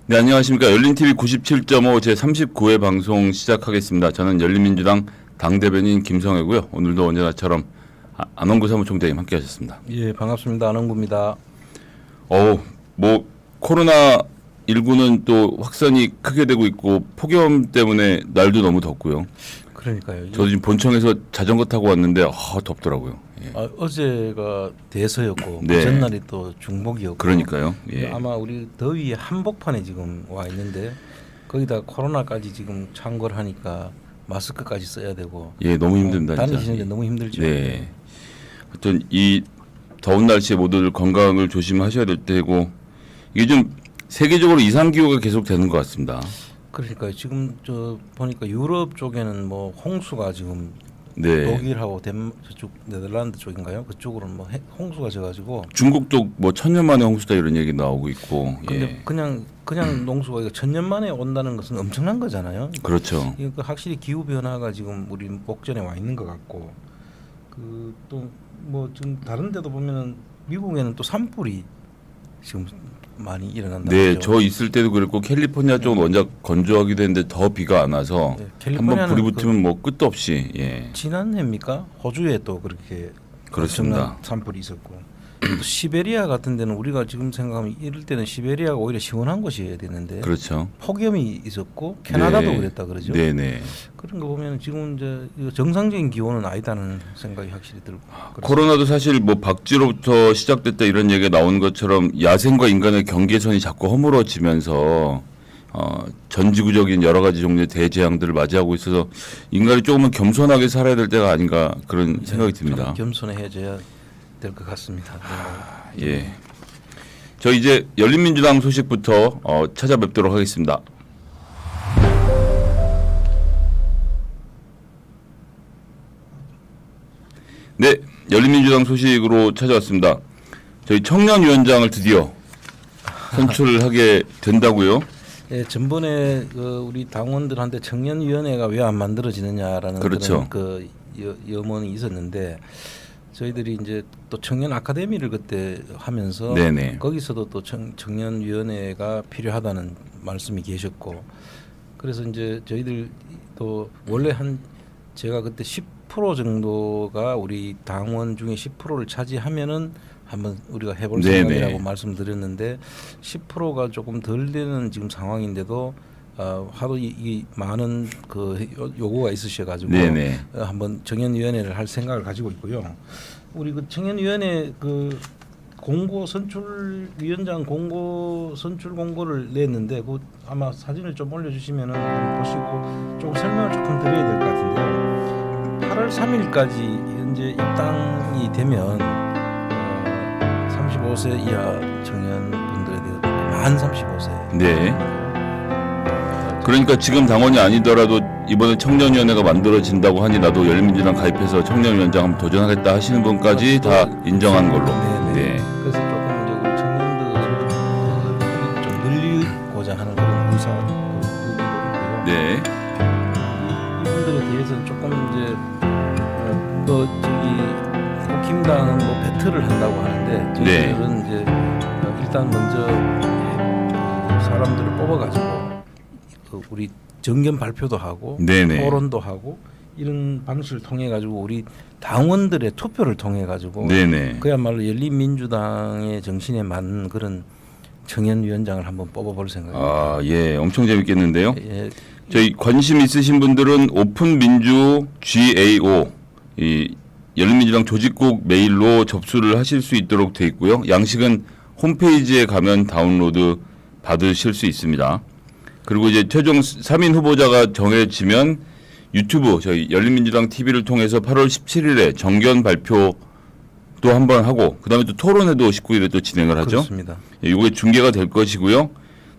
네, 안녕하십니까. 열린TV 97.5 제39회 방송 시작하겠습니다. 저는 열린민주당 당대변인 김성애고요. 오늘도 언제나처럼 안원구 사무총장님 함께 하셨습니다. 예, 반갑습니다. 안원구입니다. 뭐 코로나19는 또 확산이 크게 되고 있고 폭염 때문에 날도 너무 덥고요. 그러니까요. 저도 지금 본청에서 자전거 타고 왔는데 덥더라고요. 예. 어제가 대서였고 네. 그 전날이 또 중복이었고 그러니까요. 예. 아마 우리 더위 한복판에 지금 와 있는데 거기다 코로나까지 지금 참고를 하니까 마스크까지 써야 되고 예, 너무 힘듭니다. 진짜. 다니시는데 너무 힘들죠. 네. 하여튼 이 더운 날씨에 모두들 건강을 조심하셔야 될 때고 이게 좀 세계적으로 이상 기후가 계속 되는 것 같습니다. 그러니까 지금 저 보니까 유럽 쪽에는 뭐 홍수가 지금 네. 독일하고 저쪽 네덜란드 쪽인가요? 그쪽으로는 뭐 홍수가 져가지고 중국도 뭐 천년 만에 홍수다 이런 얘기 나오고 있고. 근데 예. 그냥 농수가 이거 천년 만에 온다는 것은 엄청난 거잖아요. 그렇죠. 이거 확실히 기후 변화가 지금 우리 목전에 와 있는 것 같고 그 또 뭐 좀 다른 데도 보면은 미국에는 또 산불이 지금 많이 일어난다. 네, 저 있을 때도 그랬고 캘리포니아 쪽은 원작 건조하기도 했는데 더 비가 안 와서 네, 한번 캘리포니아는 불이 붙으면 뭐 끝도 없이. 예. 지난해입니까? 호주에 또 그렇게 그렇습니다. 엄청난 산불이 있었고 또 시베리아 같은 데는 우리가 지금 생각하면 이럴 때는 시베리아가 오히려 시원한 곳이어야 되는데 그렇죠. 폭염이 있었고 캐나다도 네. 그랬다 그러죠. 네네. 그런 거 보면 지금 이제 이거 정상적인 기온은 아니다는 생각이 확실히 들고. 그렇습니다. 코로나도 사실 뭐 박쥐로부터 시작됐다 이런 얘기가 나오는 것처럼 야생과 인간의 경계선이 자꾸 허물어지면서 전지구적인 여러 가지 종류의 대재앙들을 맞이하고 있어서 인간이 조금은 겸손하게 살아야 될 때가 아닌가 그런 생각이 듭니다. 겸손해져야 될 것 같습니다. 예. 저 이제 열린민주당 소식부터 찾아뵙도록 하겠습니다. 네, 열린민주당 소식으로 찾아왔습니다. 저희 청년위원장을 드디어 선출하게 된다고요? 예, 전번에 우리 당원들한테 청년위원회가 왜 안 만들어지느냐라는 그렇죠. 그런 염원이 있었는데 저희들이 이제 또 청년 아카데미를 그때 하면서 네네. 거기서도 또 청년위원회가 필요하다는 말씀이 계셨고 그래서 이제 저희들 또 원래 제가 그때 10% 정도가 우리 당원 중에 10%를 차지하면은 한번 우리가 해볼 네네. 생각이라고 말씀드렸는데 10%가 조금 덜 되는 지금 상황인데도 하도 이 많은 그 요구가 있으셔가지고 네네. 한번 청년위원회를 할 생각을 가지고 있고요. 우리 그 청년위원회 그 공고 선출 위원장 공고 선출 공고를 냈는데 그 아마 사진을 좀 올려주시면은 한번 보시고 조금 설명을 조금 드려야 될 것 같은데요. 8월 3일까지 현재 입당이 되면 35세 이하 청년분들에 대해 만 35세. 네. 그러니까 지금 당원이 아니더라도 이번에 청년위원회가 만들어진다고 하니 나도 열린민주당 가입해서 청년위원장 한번 도전하겠다 하시는 분까지 다 인정한 걸로. 네네. 네. 그래서 조금 이제 우리 청년들을 좀 늘리고자 하는 그런 의지도 있고요. 네. 이분들에 대해서는 조금 이제 뭐 저기 국힘당은 뭐 배틀을 한다고 하는데 저희들은 이제 일단 먼저 사람들을 뽑아가지고 우리 정견 발표도 하고 네네. 토론도 하고 이런 방식을 통해 가지고 우리 당원들의 투표를 통해 가지고 네네. 그야말로 열린민주당의 정신에 맞는 그런 청년위원장을 한번 뽑아볼 생각입니다. 아, 예. 엄청 재밌겠는데요. 예, 저희 관심 있으신 분들은 오픈민주 GAO 이 열린민주당 조직국 메일로 접수를 하실 수 있도록 돼 있고요. 양식은 홈페이지에 가면 다운로드 받으실 수 있습니다. 그리고 이제 최종 3인 후보자가 정해지면 유튜브 저희 열린민주당 TV를 통해서 8월 17일에 정견 발표도 한번 하고 그다음에 또 토론회도 19일에 또 진행을 하죠. 그렇습니다. 이게 중계가 될 것이고요.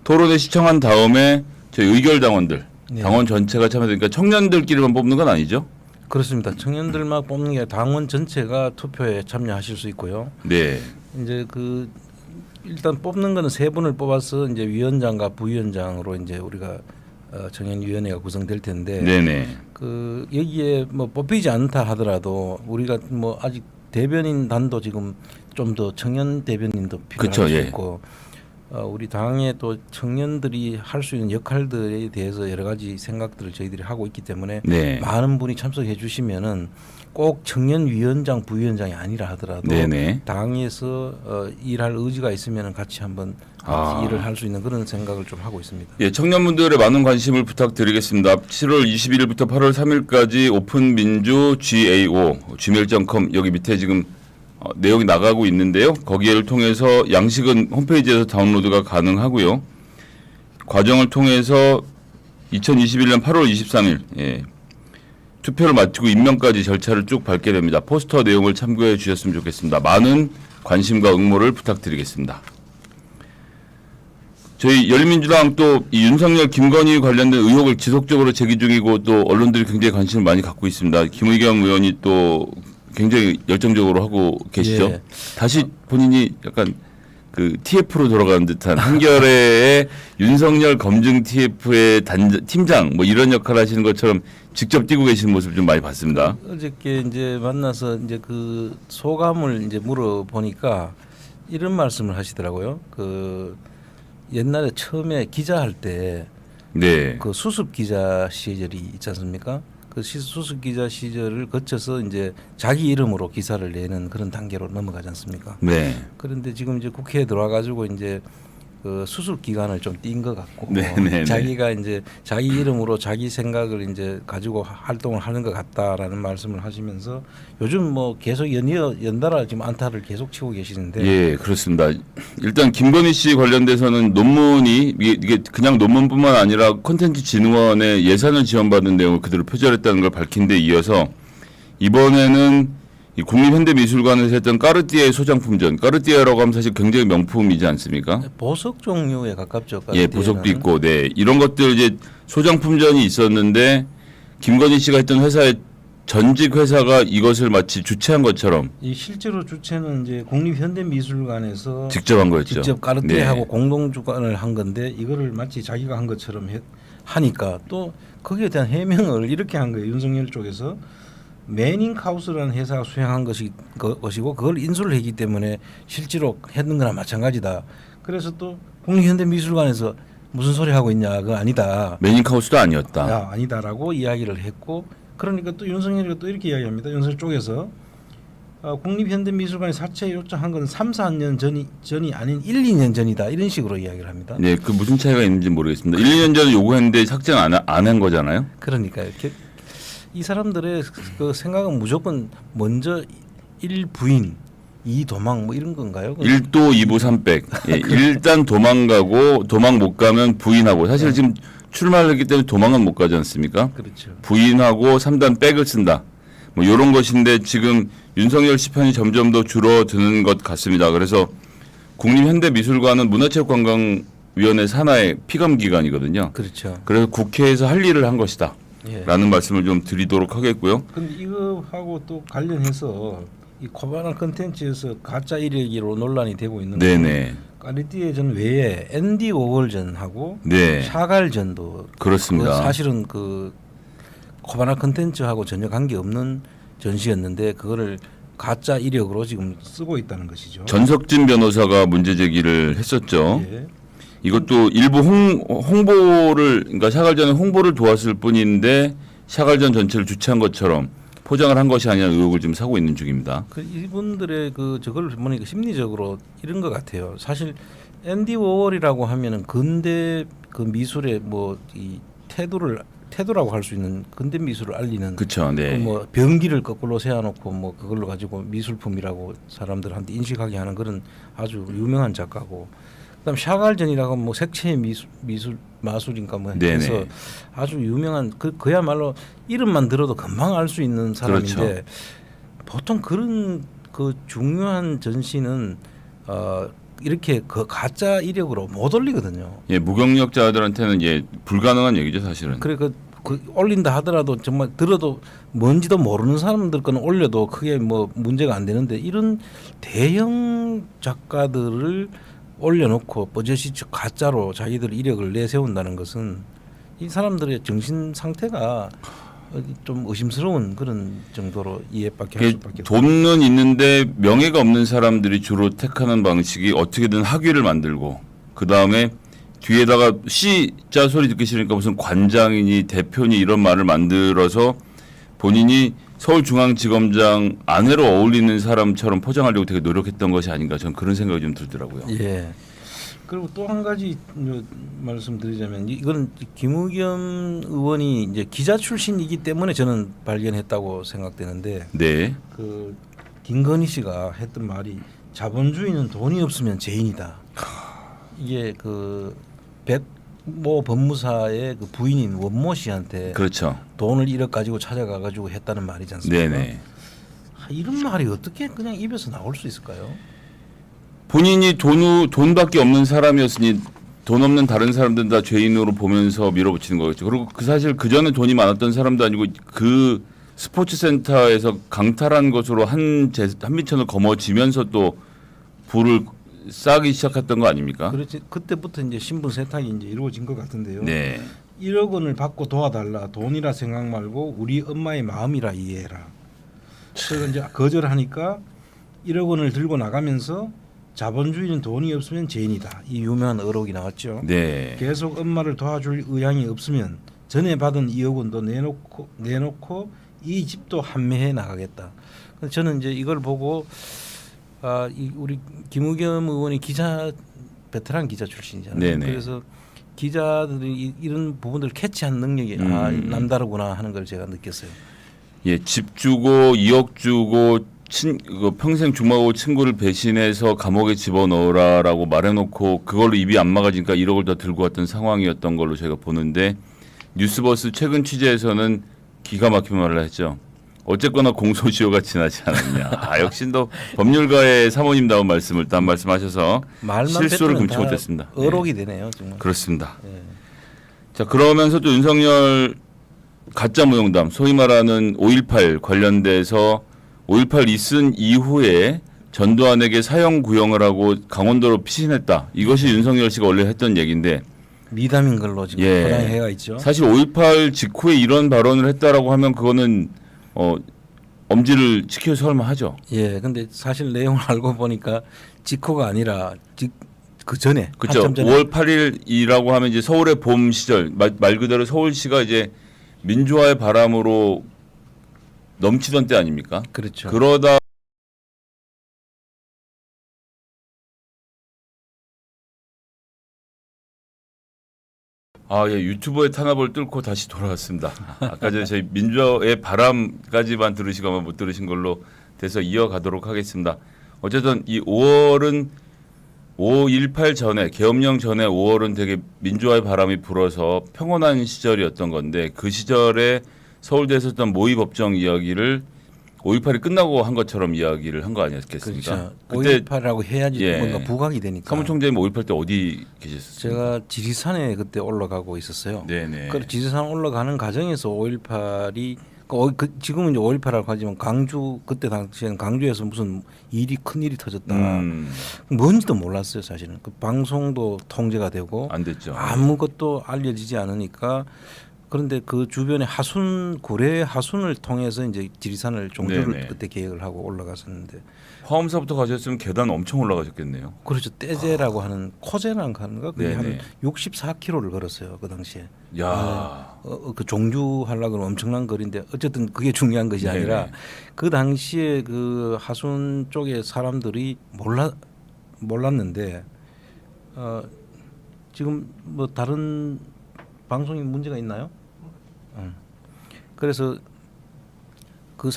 토론회 시청한 다음에 저희 의결 당원들 네. 당원 전체가 참여되니까 청년들끼리만 뽑는 건 아니죠? 그렇습니다. 청년들만 뽑는 게 당원 전체가 투표에 참여하실 수 있고요. 네. 이제 그 일단 뽑는 거는 세 분을 뽑아서 이제 위원장과 부위원장으로 이제 우리가 청년위원회가 구성될 텐데 네네. 그 여기에 뭐 뽑히지 않다 하더라도 우리가 뭐 아직 대변인 단도 지금 좀 더 청년 대변인도 필요할 그쵸, 수 예. 있고 우리 당의 또 청년들이 할 수 있는 역할들에 대해서 여러 가지 생각들을 저희들이 하고 있기 때문에 네. 많은 분이 참석해 주시면은 꼭 청년위원장, 부위원장이 아니라 하더라도 네네. 당에서 일할 의지가 있으면은 같이 한번 일을 할 수 있는 그런 생각을 좀 하고 있습니다. 예, 청년분들의 많은 관심을 부탁드리겠습니다. 7월 21일부터 8월 3일까지 오픈민주 GAO gmail.com 여기 밑에 지금 내용이 나가고 있는데요. 거기를 통해서 양식은 홈페이지에서 다운로드가 가능하고요. 과정을 통해서 2021년 8월 23일 예, 투표를 마치고 임명까지 절차를 쭉 밟게 됩니다. 포스터 내용을 참고해 주셨으면 좋겠습니다. 많은 관심과 응모를 부탁드리겠습니다. 저희 열린민주당 또 이 윤석열, 김건희 관련된 의혹을 지속적으로 제기 중이고 또 언론들이 굉장히 관심을 많이 갖고 있습니다. 김의겸 의원이 또 굉장히 열정적으로 하고 계시죠. 예. 다시 본인이 약간 그 TF로 돌아가는 듯한 한겨레의 윤석열 검증 TF의 팀장 뭐 이런 역할을 하시는 것처럼 직접 뛰고 계시는 모습 좀 많이 봤습니다. 어저께 이제 만나서 이제 그 소감을 이제 물어보니까 이런 말씀을 하시더라고요. 그 옛날에 처음에 기자할 때 네. 그 수습 기자 시절이 있지 않습니까? 그 수습 기자 시절을 거쳐서 이제 자기 이름으로 기사를 내는 그런 단계로 넘어가지 않습니까? 네. 그런데 지금 이제 국회에 들어와 가지고 이제 그 수습 기간을 좀 띈 것 같고 네. 자기가 이제 자기 이름으로 자기 생각을 이제 가지고 활동을 하는 것 같다라는 말씀을 하시면서 요즘 뭐 계속 연달아 지금 안타를 계속 치고 계시는데 예, 그렇습니다. 일단 김건희 씨 관련돼서는 논문이 이게 그냥 논문뿐만 아니라 콘텐츠진흥원의 예산을 지원받은 내용을 그대로 표절했다는 걸 밝힌 데 이어서 이번에는 이 국립현대미술관에서 했던 까르띠에 소장품전, 까르띠에라고 하면 사실 굉장히 명품이지 않습니까? 보석 종류에 가깝죠. 예, 보석도 있고, 네, 이런 것들 이제 소장품전이 있었는데 김건희 씨가 했던 회사의 전직 회사가 이것을 마치 주최한 것처럼 이 실제로 주체는 이제 국립현대미술관에서 직접 한 거였죠. 직접 까르띠에하고 네. 공동 주관을 한 건데 이거를 마치 자기가 한 것처럼 하니까 또 거기에 대한 해명을 이렇게 한 거예요. 윤석열 쪽에서 매닝카우스라는 회사가 수행한 것이고 그걸 인수를 했기 때문에 실제로 했는 거나 마찬가지다. 그래서 또 국립현대미술관에서 무슨 소리 하고 있냐, 그거 아니다. 매닝카우스도 아니었다. 야, 아니다라고 이야기를 했고, 그러니까 또 윤석열이가 또 이렇게 이야기합니다. 윤석열 쪽에서 국립현대미술관이 사채 요청한 건 3, 4년 전이 아닌 1, 2년 전이다. 이런 식으로 이야기를 합니다. 네, 그 무슨 차이가 있는지 모르겠습니다. 1, 2년 전에 요구했는데 삭제는 안 한 거잖아요. 그러니까 이렇게 이 사람들의 그 생각은 무조건 먼저 1부인, 2도망 뭐 이런 건가요? 1도 2부 3백. 예, 일단 도망가고 도망 못 가면 부인하고 사실 지금 출마를 했기 때문에 도망은 못 가지 않습니까? 그렇죠. 부인하고 3단 백을 쓴다. 뭐 이런 것인데 지금 윤석열 씨 편이 점점 더 줄어드는 것 같습니다. 그래서 국립현대미술관은 문화체육관광위원회 산하의 피감 기관이거든요. 그렇죠. 그래서 국회에서 할 일을 한 것이다. 예. 라는 말씀을 좀 드리도록 하겠고요. 근데 이거하고 또 관련해서 이 코바나 컨텐츠에서 가짜 이력으로 논란이 되고 있는 네네. 까르띠에 전 외에 앤디 워홀전하고 네. 샤갈전도 그렇습니다. 사실은 그 코바나 컨텐츠하고 전혀 관계 없는 전시였는데 그거를 가짜 이력으로 지금 쓰고 있다는 것이죠. 전석진 변호사가 문제 제기를 했었죠. 예. 이것도 일부 홍보를 그러니까 샤갈전의 홍보를 도왔을 뿐인데 샤갈전 전체를 주최한 것처럼 포장을 한 것이 아니라 의혹을 좀 사고 있는 중입니다. 그 이분들의 그 저걸 보니까 심리적으로 이런 것 같아요. 사실 앤디 워홀이라고 하면은 근대 그 미술의 뭐 이 태도라고 할 수 있는 근대 미술을 알리는 그렇죠. 네. 뭐 변기를 거꾸로 세워놓고 뭐 그걸로 가지고 미술품이라고 사람들한테 인식하게 하는 그런 아주 유명한 작가고. 그다음 샤갈전이라고 뭐 색채의 미술 마술인가 뭐 네네. 해서 아주 유명한 그야말로 이름만 들어도 금방 알 수 있는 사람인데 그렇죠. 보통 그런 그 중요한 전시는 이렇게 그 가짜 이력으로 못 올리거든요. 예, 무경력자들한테는 예 불가능한 얘기죠, 사실은. 그래 그 올린다 하더라도 정말 들어도 뭔지도 모르는 사람들 거는 올려도 크게 뭐 문제가 안 되는데 이런 대형 작가들을 올려놓고 버젓이 가짜로 자기들 이력을 내세운다는 것은 이 사람들의 정신 상태가 좀 의심스러운 그런 정도로 이해밖에 할 수밖에 없어요. 돈은 있는데 명예가 없는 사람들이 주로 택하는 방식이 어떻게든 학위를 만들고 그 다음에 뒤에다가 C자 소리 듣기 싫으니까 무슨 관장이니 대표니 이런 말을 만들어서 본인이 서울중앙지검장 아내로 어울리는 사람처럼 포장하려고 되게 노력했던 것이 아닌가 저는 그런 생각이 좀 들더라고요. 예. 그리고 또 한 가지 말씀드리자면 이건 김의겸 의원이 이제 기자 출신이기 때문에 저는 발견했다고 생각되는데 네. 그 김건희 씨가 했던 말이 자본주의는 돈이 없으면 죄인이다. 이게 그 백모 법무사의 그 부인인 원모 씨한테 그렇죠. 돈을 1억 가지고 찾아가 가지고 했다는 말이지 않습니까? 네네. 이런 말이 어떻게 그냥 입에서 나올 수 있을까요? 본인이 돈밖에 없는 사람이었으니 돈 없는 다른 사람들은 다 죄인으로 보면서 밀어붙이는 거겠죠. 그리고 그 사실 그 전에 돈이 많았던 사람도 아니고 그 스포츠 센터에서 강탈한 것으로 한미천을 거머쥐면서 또 부를 쌓기 시작했던 거 아닙니까? 그렇지. 그때부터 이제 신분 세탁이 이제 이루어진 것 같은데요. 네. 1억 원을 받고 도와달라. 돈이라 생각 말고 우리 엄마의 마음이라 이해해라. 그래서 이제 거절하니까 1억 원을 들고 나가면서 자본주의는 돈이 없으면 죄인이다. 이 유명한 어록이 나왔죠. 네. 계속 엄마를 도와줄 의향이 없으면 전에 받은 2억 원도 내놓고 이 집도 환매해 나가겠다. 그래서 저는 이제 이걸 보고 우리 김의겸 의원이 기자 베테랑 기자 출신이잖아요. 네네. 그래서 기자들이 이런 부분들을 캐치한 능력이 남다르구나 하는 걸 제가 느꼈어요. 예, 집 주고 2억 주고 평생 중마고 친구를 배신해서 감옥에 집어넣으라라고 말해놓고 그걸로 입이 안 막아지니까 1억을 더 들고 왔던 상황이었던 걸로 제가 보는데 뉴스버스 최근 취재에서는 기가 막힌 말을 했죠. 어쨌거나 공소시효가 지나지 않았냐. 역시 또 법률가의 사모님다운 말씀을 또 한 말씀하셔서 실수를 금치 못했습니다. 어록이 되네요, 정말. 그렇습니다. 네. 자, 그러면서 또 윤석열 가짜 무용담, 소위 말하는 5.18 관련돼서 5.18 있은 이후에 전두환에게 사형 구형을 하고 강원도로 피신했다. 이것이 윤석열 씨가 원래 했던 얘기인데 미담인 걸로 지금 포장해가 있죠. 사실 5.18 직후에 이런 발언을 했다라고 하면 그거는 엄지를 치켜서 할만하죠. 예, 근데 사실 내용을 알고 보니까 직후가 아니라 그 전에 그렇죠. 한참 전에 5월 8일이라고 하면 이제 서울의 봄 시절 말 그대로 서울시가 이제 민주화의 바람으로 넘치던 때 아닙니까? 그렇죠. 그러다 예, 유튜버의 탄압을 뚫고 다시 돌아왔습니다. 아까 전에 저희 민주화의 바람까지만 들으시거나 못 들으신 걸로 돼서 이어가도록 하겠습니다. 어쨌든 이 5월은 5.18 전에 계엄령 전에 5월은 되게 민주화의 바람이 불어서 평온한 시절이었던 건데 그 시절에 서울대에서 했던 모의 법정 이야기를 5.18이 끝나고 한 것처럼 이야기를 한 거 아니었겠습니까? 그렇죠. 5.18이라고 해야지 뭔가 부각이 되니까. 사무총장님 5.18 때 어디 계셨어요? 제가 지리산에 그때 올라가고 있었어요. 네네. 그 지리산 올라가는 과정에서 5.18이 지금은 이제 5.18이라고 하지만 강주 그때 당시에는 강주에서 무슨 큰 일이 터졌다. 뭔지도 몰랐어요 사실은. 그 방송도 통제가 되고 안 됐죠. 아무것도 알려지지 않으니까. 그런데 그 주변에 고래 하순을 통해서 이제 지리산을 종주를 네네. 그때 계획을 하고 올라갔었는데 화엄사부터 가셨으면 계단 엄청 올라가셨겠네요. 그렇죠. 떼제라고 하는 코제라는 가는가 그게 한 네네. 64km를 걸었어요 그 당시에. 야, 그 종주하려고 하면 엄청난 거리인데 어쨌든 그게 중요한 것이 아니라 네네. 그 당시에 그 하순 쪽에 사람들이 몰랐는데 지금 뭐 다른 방송이 문제가 있나요? 그래서 그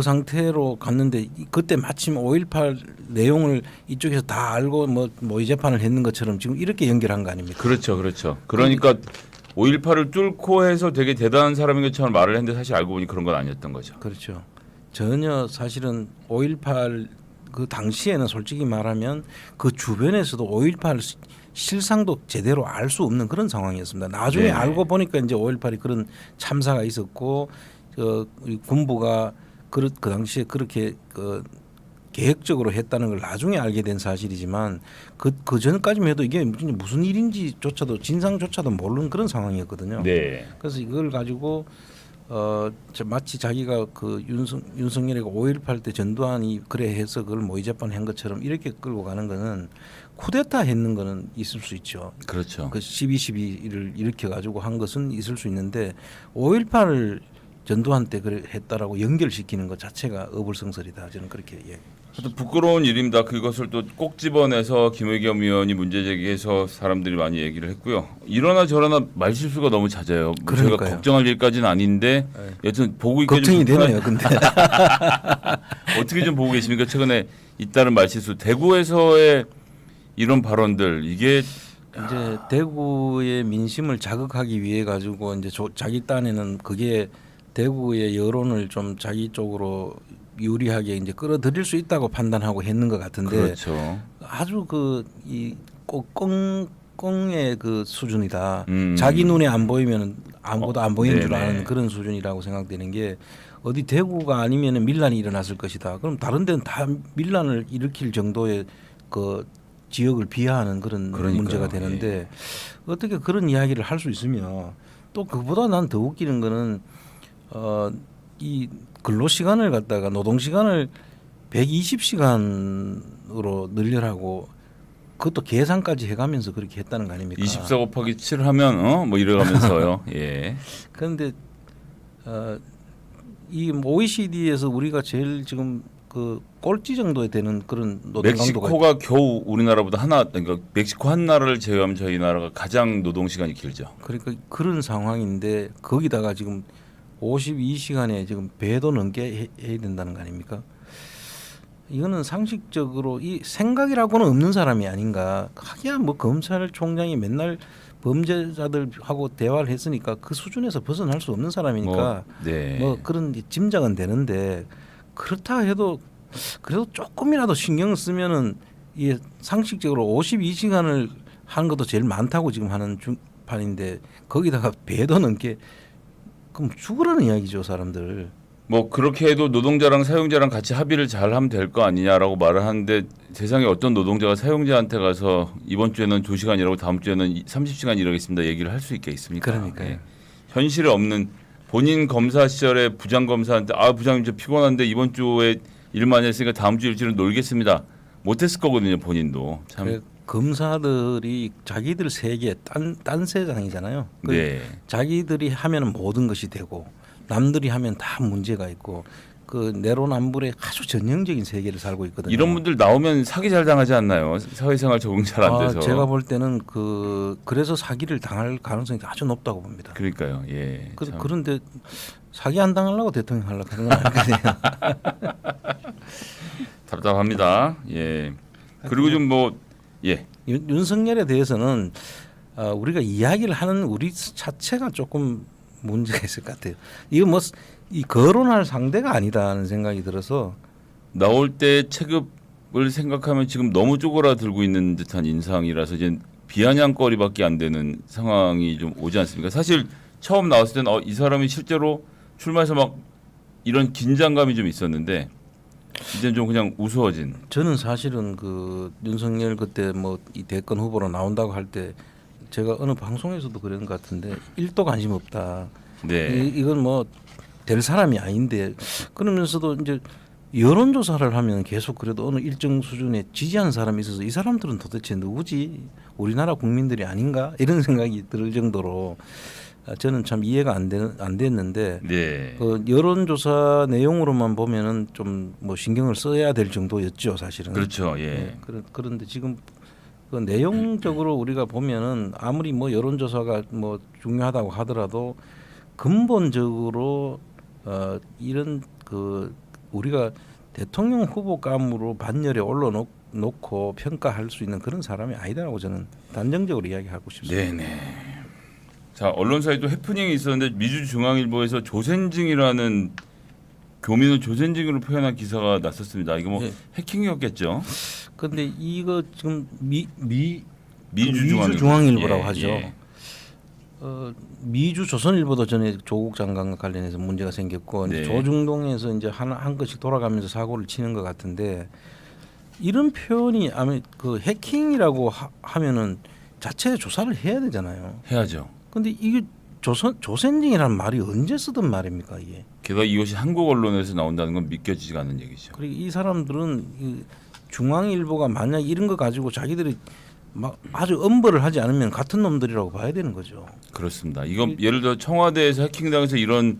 상태로 갔는데 그때 마침 5.18 내용을 이쪽에서 다 알고 뭐 모의 재판을 했는 것처럼 지금 이렇게 연결한 거 아닙니까? 그렇죠, 그렇죠. 그러니까 5.18을 뚫고 해서 되게 대단한 사람인 것처럼 말을 했는데 사실 알고 보니 그런 건 아니었던 거죠. 그렇죠. 전혀 사실은 5.18 그 당시에는 솔직히 말하면 그 주변에서도 5.18 실상도 제대로 알 수 없는 그런 상황이었습니다. 나중에 네. 알고 보니까 이제 5.18이 그런 참사가 있었고 우리 군부가 그 당시에 그렇게 계획적으로 했다는 걸 나중에 알게 된 사실이지만 그 전까지만 해도 이게 무슨 일인지조차도 진상조차도 모르는 그런 상황이었거든요. 네. 그래서 이걸 가지고 마치 자기가 그 윤석열이가 5.18 때 전두환이 그래 해서 그걸 모의 재판한 것처럼 이렇게 끌고 가는 거는 쿠데타 했는 거는 있을 수 있죠. 그렇죠. 그 12.12를 일으켜 가지고 한 것은 있을 수 있는데 5.18을 전두환 때 그래 했다라고 연결시키는 것 자체가 어불성설이다. 저는 그렇게 하여튼 부끄러운 일입니다. 그것을 또 꼭 집어내서 김의겸 의원이 문제 제기해서 사람들이 많이 얘기를 했고요. 이러나 저러나 말실수가 너무 잦아요. 뭐 저희가 그러니까요. 걱정할 일까지는 아닌데 여튼 보고 있기 걱정이 되네요. 근데 어떻게 좀 보고 계십니까? 최근에 잇따른 말실수 대구에서의 이런 발언들 이게 이제 대구의 민심을 자극하기 위해 가지고 이제 자기 딴에는 그게 대구의 여론을 좀 자기 쪽으로 유리하게 이제 끌어들일 수 있다고 판단하고 했는 것 같은데 그렇죠. 아주 이 꽁꽁의 그 수준이다. 음. 자기 눈에 안 보이면 아무것도 안 보이는 줄 네네. 아는 그런 수준이라고 생각되는 게 어디 대구가 아니면은 밀란이 일어났을 것이다. 그럼 다른 데는 다 밀란을 일으킬 정도의 그 지역을 비하하는 그런 그러니까요. 문제가 되는데 어떻게 그런 이야기를 할 수 있으며 또 그보다 난 더 웃기는 거는 이 근로 시간을 갖다가 노동 시간을 120시간으로 늘려라고 그것도 계산까지 해가면서 그렇게 했다는 거 아닙니까? 24 곱하기 7 하면 뭐 이래가면서요. 예. 그런데 이 OECD에서 우리가 제일 지금 그 꼴찌 정도에 되는 그런 노동 강도가 멕시코가 겨우 우리나라보다 하나 그러니까 멕시코 한 나라를 제외하면 저희 나라가 가장 노동 시간이 길죠. 그러니까 그런 상황인데 거기다가 지금 52시간에 지금 배도 넘게 해야 된다는 거 아닙니까? 이거는 상식적으로 이 생각이라고는 없는 사람이 아닌가. 하기야 뭐 검찰총장이 맨날 범죄자들하고 대화를 했으니까 그 수준에서 벗어날 수 없는 사람이니까 네. 뭐 그런 짐작은 되는데 그렇다 해도 그래도 조금이라도 신경을 쓰면은 이 상식적으로 52시간을 하는 것도 제일 많다고 지금 하는 판인데 거기다가 배도 넘게 그럼 죽으라는 이야기죠 사람들. 뭐 그렇게 해도 노동자랑 사용자랑 같이 합의를 잘 하면 될 거 아니냐라고 말을 하는데 세상에 어떤 노동자가 사용자한테 가서 이번 주에는 2시간 일하고 다음 주에는 30시간 일하겠습니다 얘기를 할 수 있겠습니까? 그러니까요. 네. 현실에 없는 본인 검사 시절에 부장 검사한테 부장님 저 피곤한데 이번 주에 일만 했으니까 다음 주 일주일은 놀겠습니다. 못했을 거거든요 본인도 참. 그래, 검사들이 자기들 세계 딴 세상이잖아요. 네. 자기들이 하면 모든 것이 되고 남들이 하면 다 문제가 있고 그 내로남불의 아주 전형적인 세계를 살고 있거든요. 이런 분들 나오면 사기 잘 당하지 않나요? 사회생활 적응 잘 안 돼서. 제가 볼 때는 그래서 사기를 당할 가능성이 아주 높다고 봅니다. 그러니까요. 예. 참. 그런데 사기 안 당하려고 대통령 하려고 하는 건 아니거든요. 답답합니다. 예. 그리고 좀 뭐 예. 윤석열에 대해서는 우리가 이야기를 하는 우리 자체가 조금 문제가 있을 것 같아요. 이거 뭐 이 거론할 상대가 아니다는 생각이 들어서 나올 때 체급을 생각하면 지금 너무 쪼그라들고 있는 듯한 인상이라서 이제 비아냥거리밖에 안 되는 상황이 좀 오지 않습니까? 사실 처음 나왔을 때는 이 사람이 실제로 출마해서 막 이런 긴장감이 좀 있었는데 이제는 좀 그냥 우스워진. 저는 사실은 그 윤석열 그때 뭐 이 대권 후보로 나온다고 할 때 제가 어느 방송에서도 그런 것 같은데 1도 관심 없다. 네. 이건 뭐 될 사람이 아닌데 그러면서도 이제 여론조사를 하면 계속 그래도 어느 일정 수준에 지지하는 사람이 있어서 이 사람들은 도대체 누구지? 우리나라 국민들이 아닌가? 이런 생각이 들 정도로 저는 참 이해가 안 됐는데 네. 그 여론조사 내용으로만 보면은 좀 뭐 신경을 써야 될 정도였죠 사실은. 그렇죠. 예. 네, 그런데 지금 그 내용적으로 우리가 보면은 아무리 뭐 여론조사가 뭐 중요하다고 하더라도 근본적으로 이런 그 우리가 대통령 후보감으로 반열에 올려놓고 평가할 수 있는 그런 사람이 아니다라고 저는 단정적으로 이야기하고 싶습니다. 네네. 자 언론사에도 해프닝이 있었는데 미주중앙일보에서 조센징이라는 교민을 조센징으로 표현한 기사가 났었습니다. 이거 뭐 네. 해킹이었겠죠? 그런데 이거 지금 미주중앙일보. 미주중앙일보라고 예, 하죠. 예. 미주조선일보도 전에 조국 장관과 관련해서 문제가 생겼고 네. 조중동에서 이제 한 것씩 돌아가면서 사고를 치는 것 같은데 이런 표현이 아마 그 해킹이라고 하면은 자체 조사를 해야 되잖아요. 해야죠. 근데 이게 조선징이라는 말이 언제 쓰던 말입니까 이게? 게다가 이것이 한국 언론에서 나온다는 건 믿겨지지가 않는 얘기죠. 그리고 이 사람들은 이 중앙일보가 만약 이런 거 가지고 자기들이 막 아주 엄벌을 하지 않으면 같은 놈들이라고 봐야 되는 거죠. 그렇습니다. 이건 예를 들어 청와대에서 해킹당해서 이런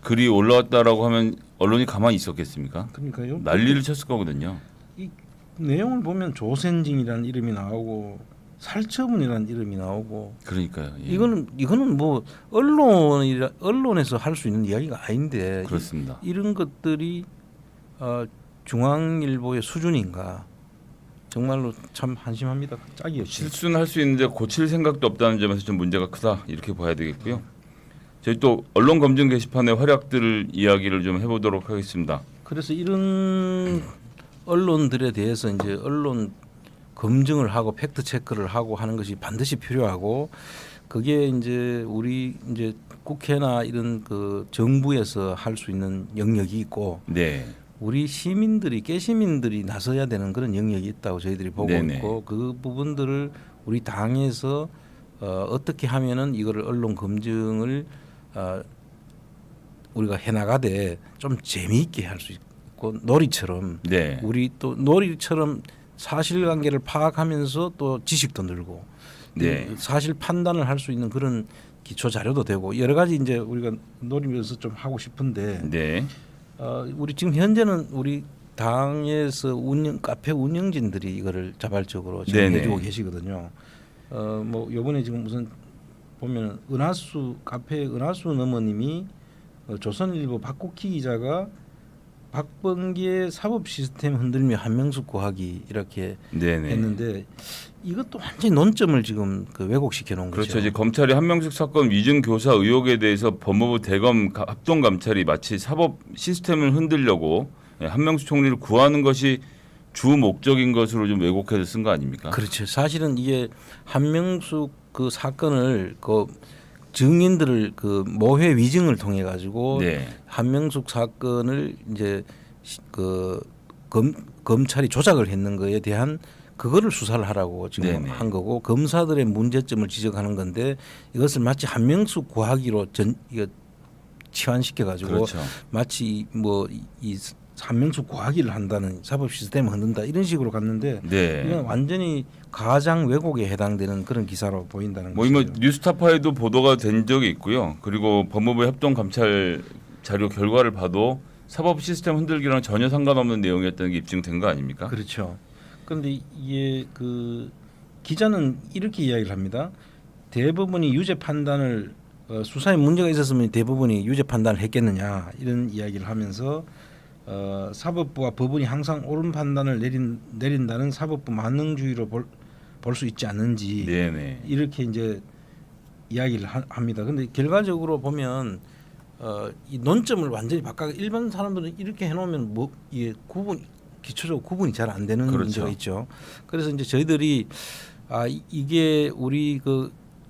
글이 올라왔다라고 하면 언론이 가만히 있었겠습니까? 그러니까요. 난리를 쳤을 거거든요. 이 내용을 보면 조센징이라는 이름이 나오고 살처분이라는 이름이 나오고 그러니까요. 예. 이거는 뭐 언론에서 할 수 있는 이야기가 아닌데 그렇습니다. 이런 것들이 중앙일보의 수준인가 정말로 참 한심합니다. 짝이 없이. 실수는 할 수 있는데 고칠 생각도 없다는 점에서 좀 문제가 크다 이렇게 봐야 되겠고요. 저희 또 언론 검증 게시판의 활약들을 이야기를 좀 해보도록 하겠습니다. 그래서 이런 언론들에 대해서 이제 언론 검증을 하고 팩트 체크를 하고 하는 것이 반드시 필요하고 그게 이제 우리 이제 국회나 이런 그 정부에서 할 수 있는 영역이 있고 네, 우리 시민들이 깨시민들이 나서야 되는 그런 영역이 있다고 저희들이 보고 네네. 있고 그 부분들을 우리 당에서 어떻게 하면은 이거를 언론 검증을 우리가 해나가되 좀 재미있게 할 수 있고 놀이처럼 네, 우리 또 놀이처럼 사실관계를 파악하면서 또 지식도 늘고 네. 사실 판단을 할 수 있는 그런 기초 자료도 되고 여러 가지 이제 우리가 노리면서 좀 하고 싶은데 네, 우리 지금 현재는 우리 당에서 카페 운영진들이 이거를 자발적으로 지금 네네. 해주고 계시거든요. 뭐 이번에 지금 무슨 보면 카페 은하수 너머님이 조선일보 박국희 기자가 박범계 사법 시스템 흔들며 한명숙 구하기 이렇게 네네. 했는데 이것도 완전히 논점을 지금 그 왜곡시켜 놓은 그렇죠. 거죠. 이제 검찰이 한명숙 사건 위증 교사 의혹에 대해서 법무부 대검 합동 감찰이 마치 사법 시스템을 흔들려고 한명숙 총리를 구하는 것이 주 목적인 것으로 좀 왜곡해서 쓴 거 아닙니까? 그렇죠. 사실은 이게 한명숙 그 사건을 그 증인들을 그 모해 위증을 통해 가지고 네, 한명숙 사건을 이제 그 검찰이 조작을 했는 거에 대한 그거를 수사를 하라고 지금 네네. 한 거고 검사들의 문제점을 지적하는 건데 이것을 마치 한명숙 구하기로 이거 치환시켜 가지고 그렇죠. 마치 뭐 이 한명숙 구하기를 한다는 사법 시스템을 흔든다 이런 식으로 갔는데 네. 이건 완전히 가장 왜곡에 해당되는 그런 기사로 보인다는 뭐 거죠. 이거 뉴스타파에도 보도가 된 적이 있고요. 그리고 법무부 협동 감찰 자료 결과를 봐도 사법 시스템 흔들기랑 전혀 상관없는 내용이었다는 게 입증된 거 아닙니까? 그렇죠. 그런데 이게 그 기자는 이렇게 이야기를 합니다. 대법원이 유죄 판단을 수사에 문제가 있었으면 대법원이 유죄 판단을 했겠느냐 이런 이야기를 하면서 사법부와 법원이 항상 옳은 판단을 내린다는 사법부 만능주의로 볼 수 있지 않는지 네네. 이렇게 이제 이야기를 합니다. 그런데 결과적으로 보면 이 논점을 완전히 바꿔 일반 사람들은 이렇게 해놓으면 뭐 이게 기초적으로 구분이 잘 안 되는 그렇죠. 문제가 있죠. 그래서 이제 저희들이 이게 우리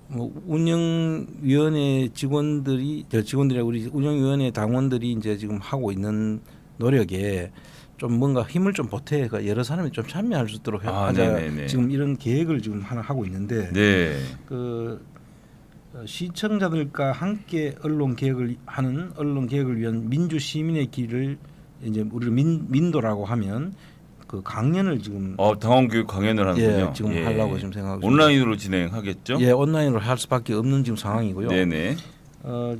뭐 운영위원회 직원들이라 우리 운영위원회 당원들이 이제 지금 하고 있는 노력에 좀 뭔가 힘을 좀 보태가 여러 사람이 좀 참여할 수 있도록 하자. 네네네. 지금 이런 계획을 지금 하나 하고 있는데 네. 그 시청자들과 함께 언론 개혁을 위한 민주 시민의 길을 이제 우리를 민도라고 하면 그 강연을 지금 당원 교육 강연을 하는군요. 지금 하려고 지금 생각하고 있습니다. 온라인으로 진행하겠죠? 예, 온라인으로 할 수밖에 없는 지금 상황이고요. 네네.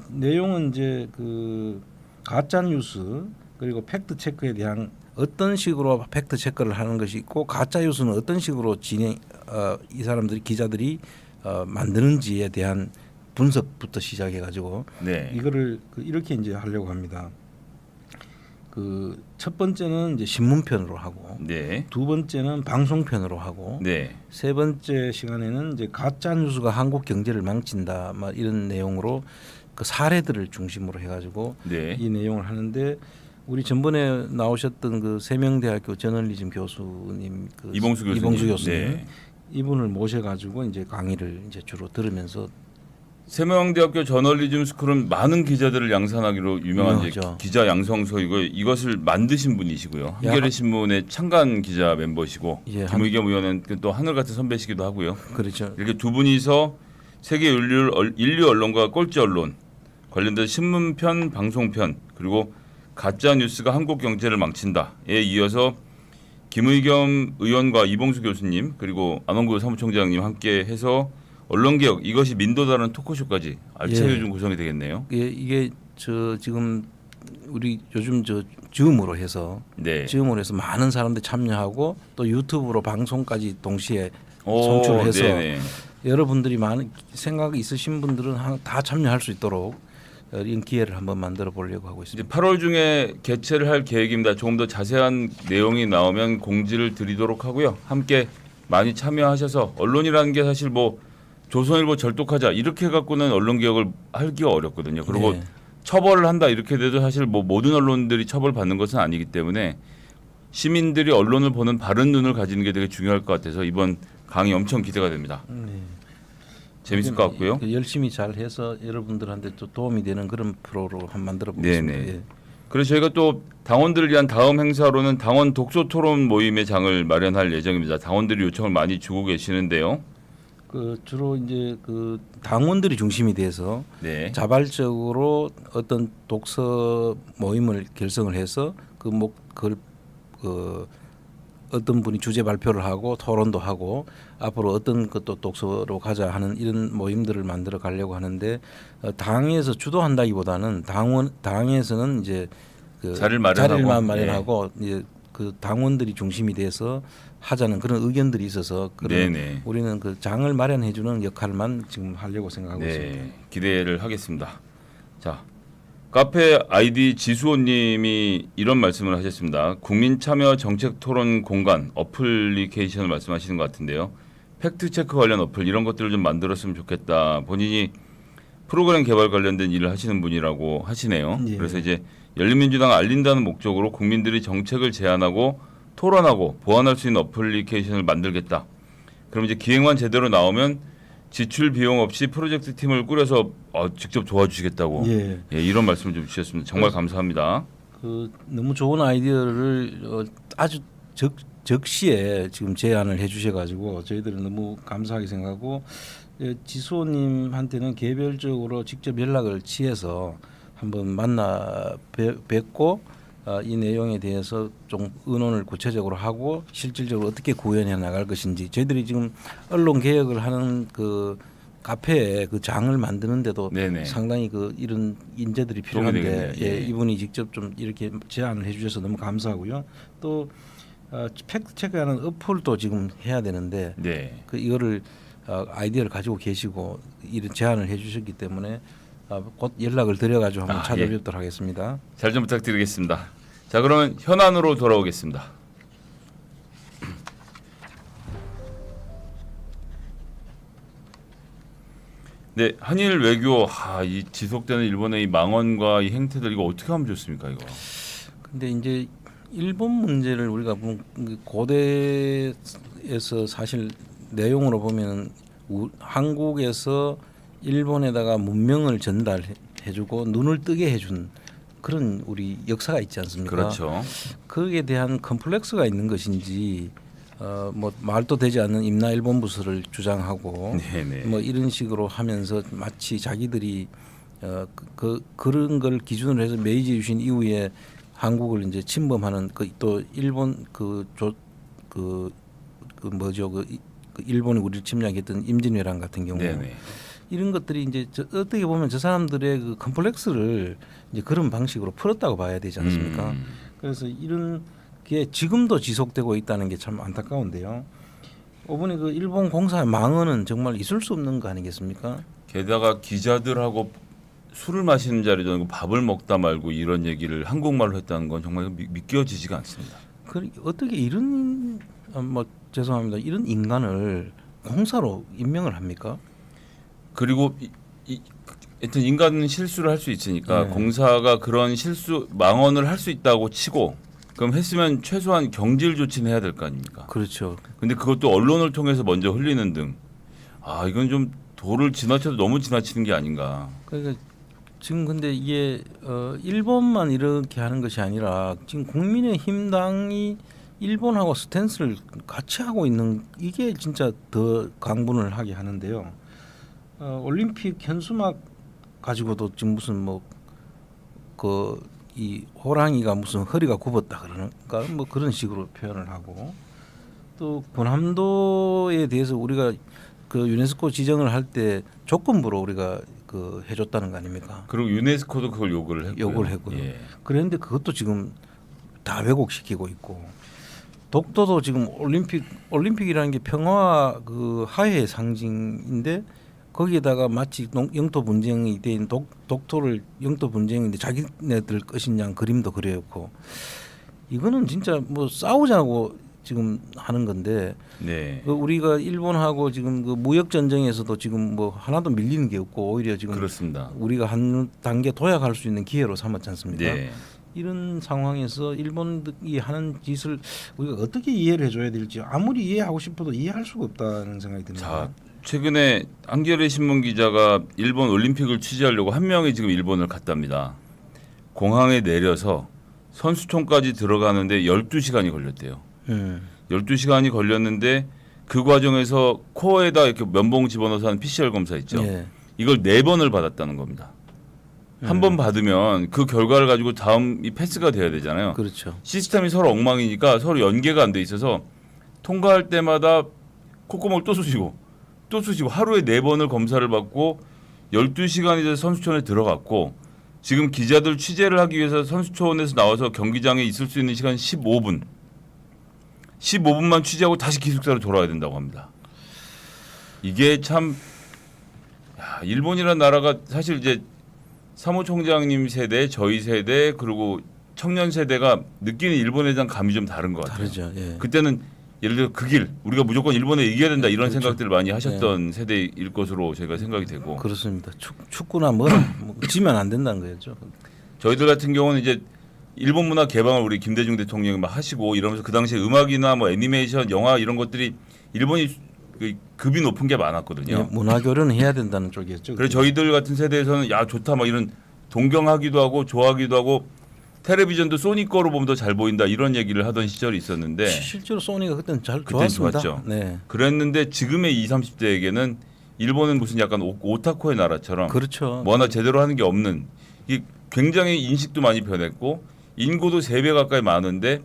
내용은 이제 그 가짜 뉴스 그리고 팩트 체크에 대한 어떤 식으로 팩트 체크를 하는 것이 있고 가짜 뉴스는 어떤 식으로 이 사람들이 기자들이 만드는지에 대한 분석부터 시작해 가지고 네. 이거를 이렇게 이제 하려고 합니다. 그 첫 번째는 이제 신문편으로 하고 네. 두 번째는 방송편으로 하고 네. 세 번째 시간에는 이제 가짜 뉴스가 한국 경제를 망친다 막 이런 내용으로 그 사례들을 중심으로 해가지고 네. 이 내용을 하는데 우리 전번에 나오셨던 그 세명대학교 저널리즘 교수님 이봉수 교수님. 네. 이분을 모셔가지고 이제 강의를 이제 주로 들으면서 세명대학교 저널리즘 스쿨은 많은 기자들을 양산하기로 유명한 이제 유명하죠. 기자 양성소이고 이것을 만드신 분이시고요. 한겨레 신문의 창간 기자 멤버시고 예, 김의겸 의원은 또 하늘 같은 선배시기도 하고요. 그렇죠. 이렇게 두 분이서 세계 인류 언론과 꼴찌 언론 관련된 신문편, 방송편 그리고 가짜 뉴스가 한국 경제를 망친다에 이어서 김의겸 의원과 이봉수 교수님 그리고 안원구 사무총장님 함께 해서 언론개혁 이것이 민도다라는 토크쇼까지 알차게 좀 구성이 되겠네요. 이게 저 지금 우리 요즘 저 줌으로 해서 네. 줌으로 해서 많은 사람들이 참여하고 또 유튜브로 방송까지 동시에 송출해서 네네. 여러분들이 많은 생각이 있으신 분들은 다 참여할 수 있도록 이런 기회를 한번 만들어 보려고 하고 이제 있습니다. 8월 중에 개최를 할 계획입니다. 조금 더 자세한 내용이 나오면 공지를 드리도록 하고요. 함께 많이 참여하셔서 언론이라는 게 사실 뭐 조선일보 절독하자 이렇게 갖고는 언론 개혁을 하기가 어렵거든요. 그리고 네. 처벌을 한다 이렇게 돼도 사실 뭐 모든 언론들이 처벌받는 것은 아니기 때문에 시민들이 언론을 보는 바른 눈을 가지는 게 되게 중요할 것 같아서 이번 강의 엄청 기대가 됩니다. 네. 재밌을 것 같고요. 열심히 잘 해서 여러분들한테 또 도움이 되는 그런 프로로 한번 만들어 보겠습니다. 네네. 예. 그래서 저희가 또 당원들을 위한 다음 행사로는 당원 독서 토론 모임의 장을 마련할 예정입니다. 당원들이 요청을 많이 주고 계시는데요. 그 주로 이제 그 당원들이 중심이 돼서 네. 자발적으로 어떤 독서 모임을 결성을 해서 그걸 어떤 분이 주제 발표를 하고 토론도 하고 앞으로 어떤 것도 독서로 가자 하는 이런 모임들을 만들어 가려고 하는데 당에서 주도한다기보다는 당에서는 이제 그 자리를 마련하고, 마련하고 이제 그 당원들이 중심이 돼서 하자는 그런 의견들이 있어서 네네. 우리는 그 장을 마련해주는 역할만 지금 하려고 생각하고 있습니다. 네. 기대를 하겠습니다. 자, 카페 아이디 지수호님이 이런 말씀을 하셨습니다. 국민 참여 정책 토론 공간 어플리케이션을 말씀하시는 것 같은데요. 팩트 체크 관련 어플 이런 것들을 좀 만들었으면 좋겠다. 본인이 프로그램 개발 관련된 일을 하시는 분이라고 하시네요. 예. 그래서 이제 열린민주당을 알린다는 목적으로 국민들이 정책을 제안하고 토론하고 보완할 수 있는 어플리케이션을 만들겠다. 그럼 이제 기획만 제대로 나오면 지출 비용 없이 프로젝트 팀을 꾸려서 직접 도와주시겠다고 예. 이런 말씀을 좀 주셨습니다. 정말 감사합니다. 그 너무 좋은 아이디어를 아주 적시에 지금 제안을 해주셔가지고 저희들은 너무 감사하게 생각하고 지수님한테는 개별적으로 직접 연락을 취해서 한번 만나 뵙고 이 내용에 대해서 좀 의논을 구체적으로 하고 실질적으로 어떻게 구현해 나갈 것인지 저희들이 지금 언론 개혁을 하는 그 카페에 그 장을 만드는데도 네네. 상당히 그 이런 인재들이 도움이 필요한데 되겠네요. 예. 이분이 직접 좀 이렇게 제안을 해주셔서 너무 감사하고요. 또 팩트 체크하는 어플도 지금 해야 되는데 네. 그 이거를 아이디어를 가지고 계시고 이런 제안을 해주셨기 때문에 곧 연락을 드려가지고 한번 찾아뵙도록 하겠습니다. 잘 좀 부탁드리겠습니다. 자, 그러면 현안으로 돌아오겠습니다. 네, 한일 외교 이 지속되는 일본의 이 망언과 이 행태들 이거 어떻게 하면 좋습니까, 이거? 근데 이제 일본 문제를 우리가 고대에서 사실 내용으로 보면 한국에서 일본에다가 문명을 전달해주고 눈을 뜨게 해준 그런 우리 역사가 있지 않습니까? 그렇죠. 거기에 대한 컴플렉스가 있는 것인지 뭐 말도 되지 않는 임나 일본 부서를 주장하고 네네. 뭐 이런 식으로 하면서 마치 자기들이 그런 걸 기준으로 해서 메이지 유신 이후에 한국을 이제 침범하는 또 일본 일본이 우리를 침략했던 임진왜란 같은 경우 네네. 이런 것들이 이제 어떻게 보면 저 사람들의 그 컴플렉스를 이제 그런 방식으로 풀었다고 봐야 되지 않습니까? 그래서 이런 게 지금도 지속되고 있다는 게 참 안타까운데요. 이번에 그 일본 공사의 망언은 정말 있을 수 없는 거 아니겠습니까? 게다가 기자들하고 술을 마시는 자리도 아니고 밥을 먹다 말고 이런 얘기를 한국말로 했다는 건 정말 믿겨지지가 않습니다. 어떻게 이런 죄송합니다. 이런 인간을 공사로 임명을 합니까? 그리고 하여튼 인간은 실수를 할 수 있으니까 공사가 그런 망언을 할 수 있다고 치고 그럼 했으면 최소한 경질 조치는 해야 될 거 아닙니까? 그렇죠. 근데 그것도 언론을 통해서 먼저 흘리는 등 이건 좀 도를 지나쳐도 너무 지나치는 게 아닌가. 그러니까 지금 근데 이게 일본만 이렇게 하는 것이 아니라 지금 국민의힘 당이 일본하고 스탠스를 같이 하고 있는 이게 진짜 더 강분을 하게 하는데요. 올림픽 현수막 가지고도 지금 무슨 뭐 그 이 호랑이가 무슨 허리가 굽었다 그러는가 뭐 그런 식으로 표현을 하고 또 군함도에 대해서 우리가 그 유네스코 지정을 할 때 조건부로 우리가 그 해줬다는 거 아닙니까? 그리고 유네스코도 그걸 요구를 했고요. 예. 그랬는데 그것도 지금 다 왜곡시키고 있고 독도도 지금 올림픽이라는 게 평화와 그 화해의 상징인데 거기에다가 마치 영토 분쟁이 된 독도를 영토 분쟁인데 자기네들 것이냐 그림도 그려놓고 이거는 진짜 뭐 싸우자고 지금 하는 건데 네. 그 우리가 일본하고 지금 그 무역 전쟁에서도 지금 뭐 하나도 밀리는 게 없고 오히려 지금 그렇습니다. 우리가 한 단계 도약할 수 있는 기회로 삼았지 않습니까? 네. 이런 상황에서 일본이 하는 짓을 우리가 어떻게 이해를 해줘야 될지 아무리 이해하고 싶어도 이해할 수가 없다는 생각이 듭니다. 자, 최근에 한겨레 신문 기자가 일본 올림픽을 취재하려고 한 명이 지금 일본을 갔답니다. 공항에 내려서 선수촌까지 들어가는데 12시간이 걸렸대요. 12시간이 걸렸는데 그 과정에서 코어에다 이렇게 면봉 집어넣어서 하는 PCR 검사 있죠. 예. 이걸 4번을 받았다는 겁니다. 한 번 받으면 그 결과를 가지고 다음 이 패스가 돼야 되잖아요. 그렇죠. 시스템이 서로 엉망이니까 서로 연계가 안 돼 있어서 통과할 때마다 콧구멍을 또 쑤시고 하루에 4번을 검사를 받고 12시간이 돼서 선수촌에 들어갔고 지금 기자들 취재를 하기 위해서 선수촌에서 나와서 경기장에 있을 수 있는 시간 15분. 15분만 취재하고 다시 기숙사로 돌아와야 된다고 합니다. 이게 참 일본이라는 나라가 사실 이제 사무총장님 세대, 저희 세대 그리고 청년 세대가 느끼는 일본에 대한 감이 좀 다른 것 같아요. 다르죠. 예. 그때는 예를 들어 그 길 우리가 무조건 일본에 이겨야 된다 이런 그렇죠. 생각들을 많이 하셨던 세대일 것으로 저희가 생각이 되고 그렇습니다. 축구나 뭐나 뭐 지면 안 된다는 거였죠. 저희들 같은 경우는 이제 일본 문화 개방을 우리 김대중 대통령이 막 하시고 이러면서 그 당시에 음악이나 뭐 애니메이션, 영화 이런 것들이 일본이 그 급이 높은 게 많았거든요. 예, 문화 교류는 해야 된다는 쪽이었죠. 그래서 저희들 같은 세대에서는 야 좋다 막 이런 동경하기도 하고 좋아하기도 하고 텔레비전도 소니 거로 보면 더 잘 보인다 이런 얘기를 하던 시절이 있었는데 실제로 소니가 그때는 잘 그때는 좋았습니다. 좋았죠. 네. 그랬는데 지금의 20, 30대에게는 일본은 무슨 약간 오타쿠의 나라처럼 그렇죠. 뭐 하나 제대로 하는 게 없는 이게 굉장히 인식도 많이 변했고 인구도 3배 가까이 많은데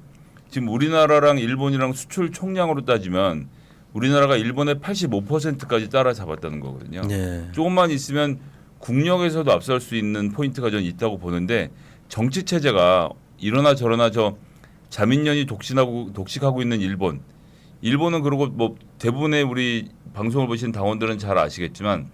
지금 우리나라랑 일본이랑 수출 총량으로 따지면 우리나라가 일본의 85%까지 따라잡았다는 거거든요. 네. 조금만 있으면 국력에서도 앞설 수 있는 포인트가 저는 있다고 보는데 정치 체제가 이러나 저러나 저 자민련이 독식하고 있는 일본은 그리고 뭐 대부분의 우리 방송을 보신 당원들은 잘 아시겠지만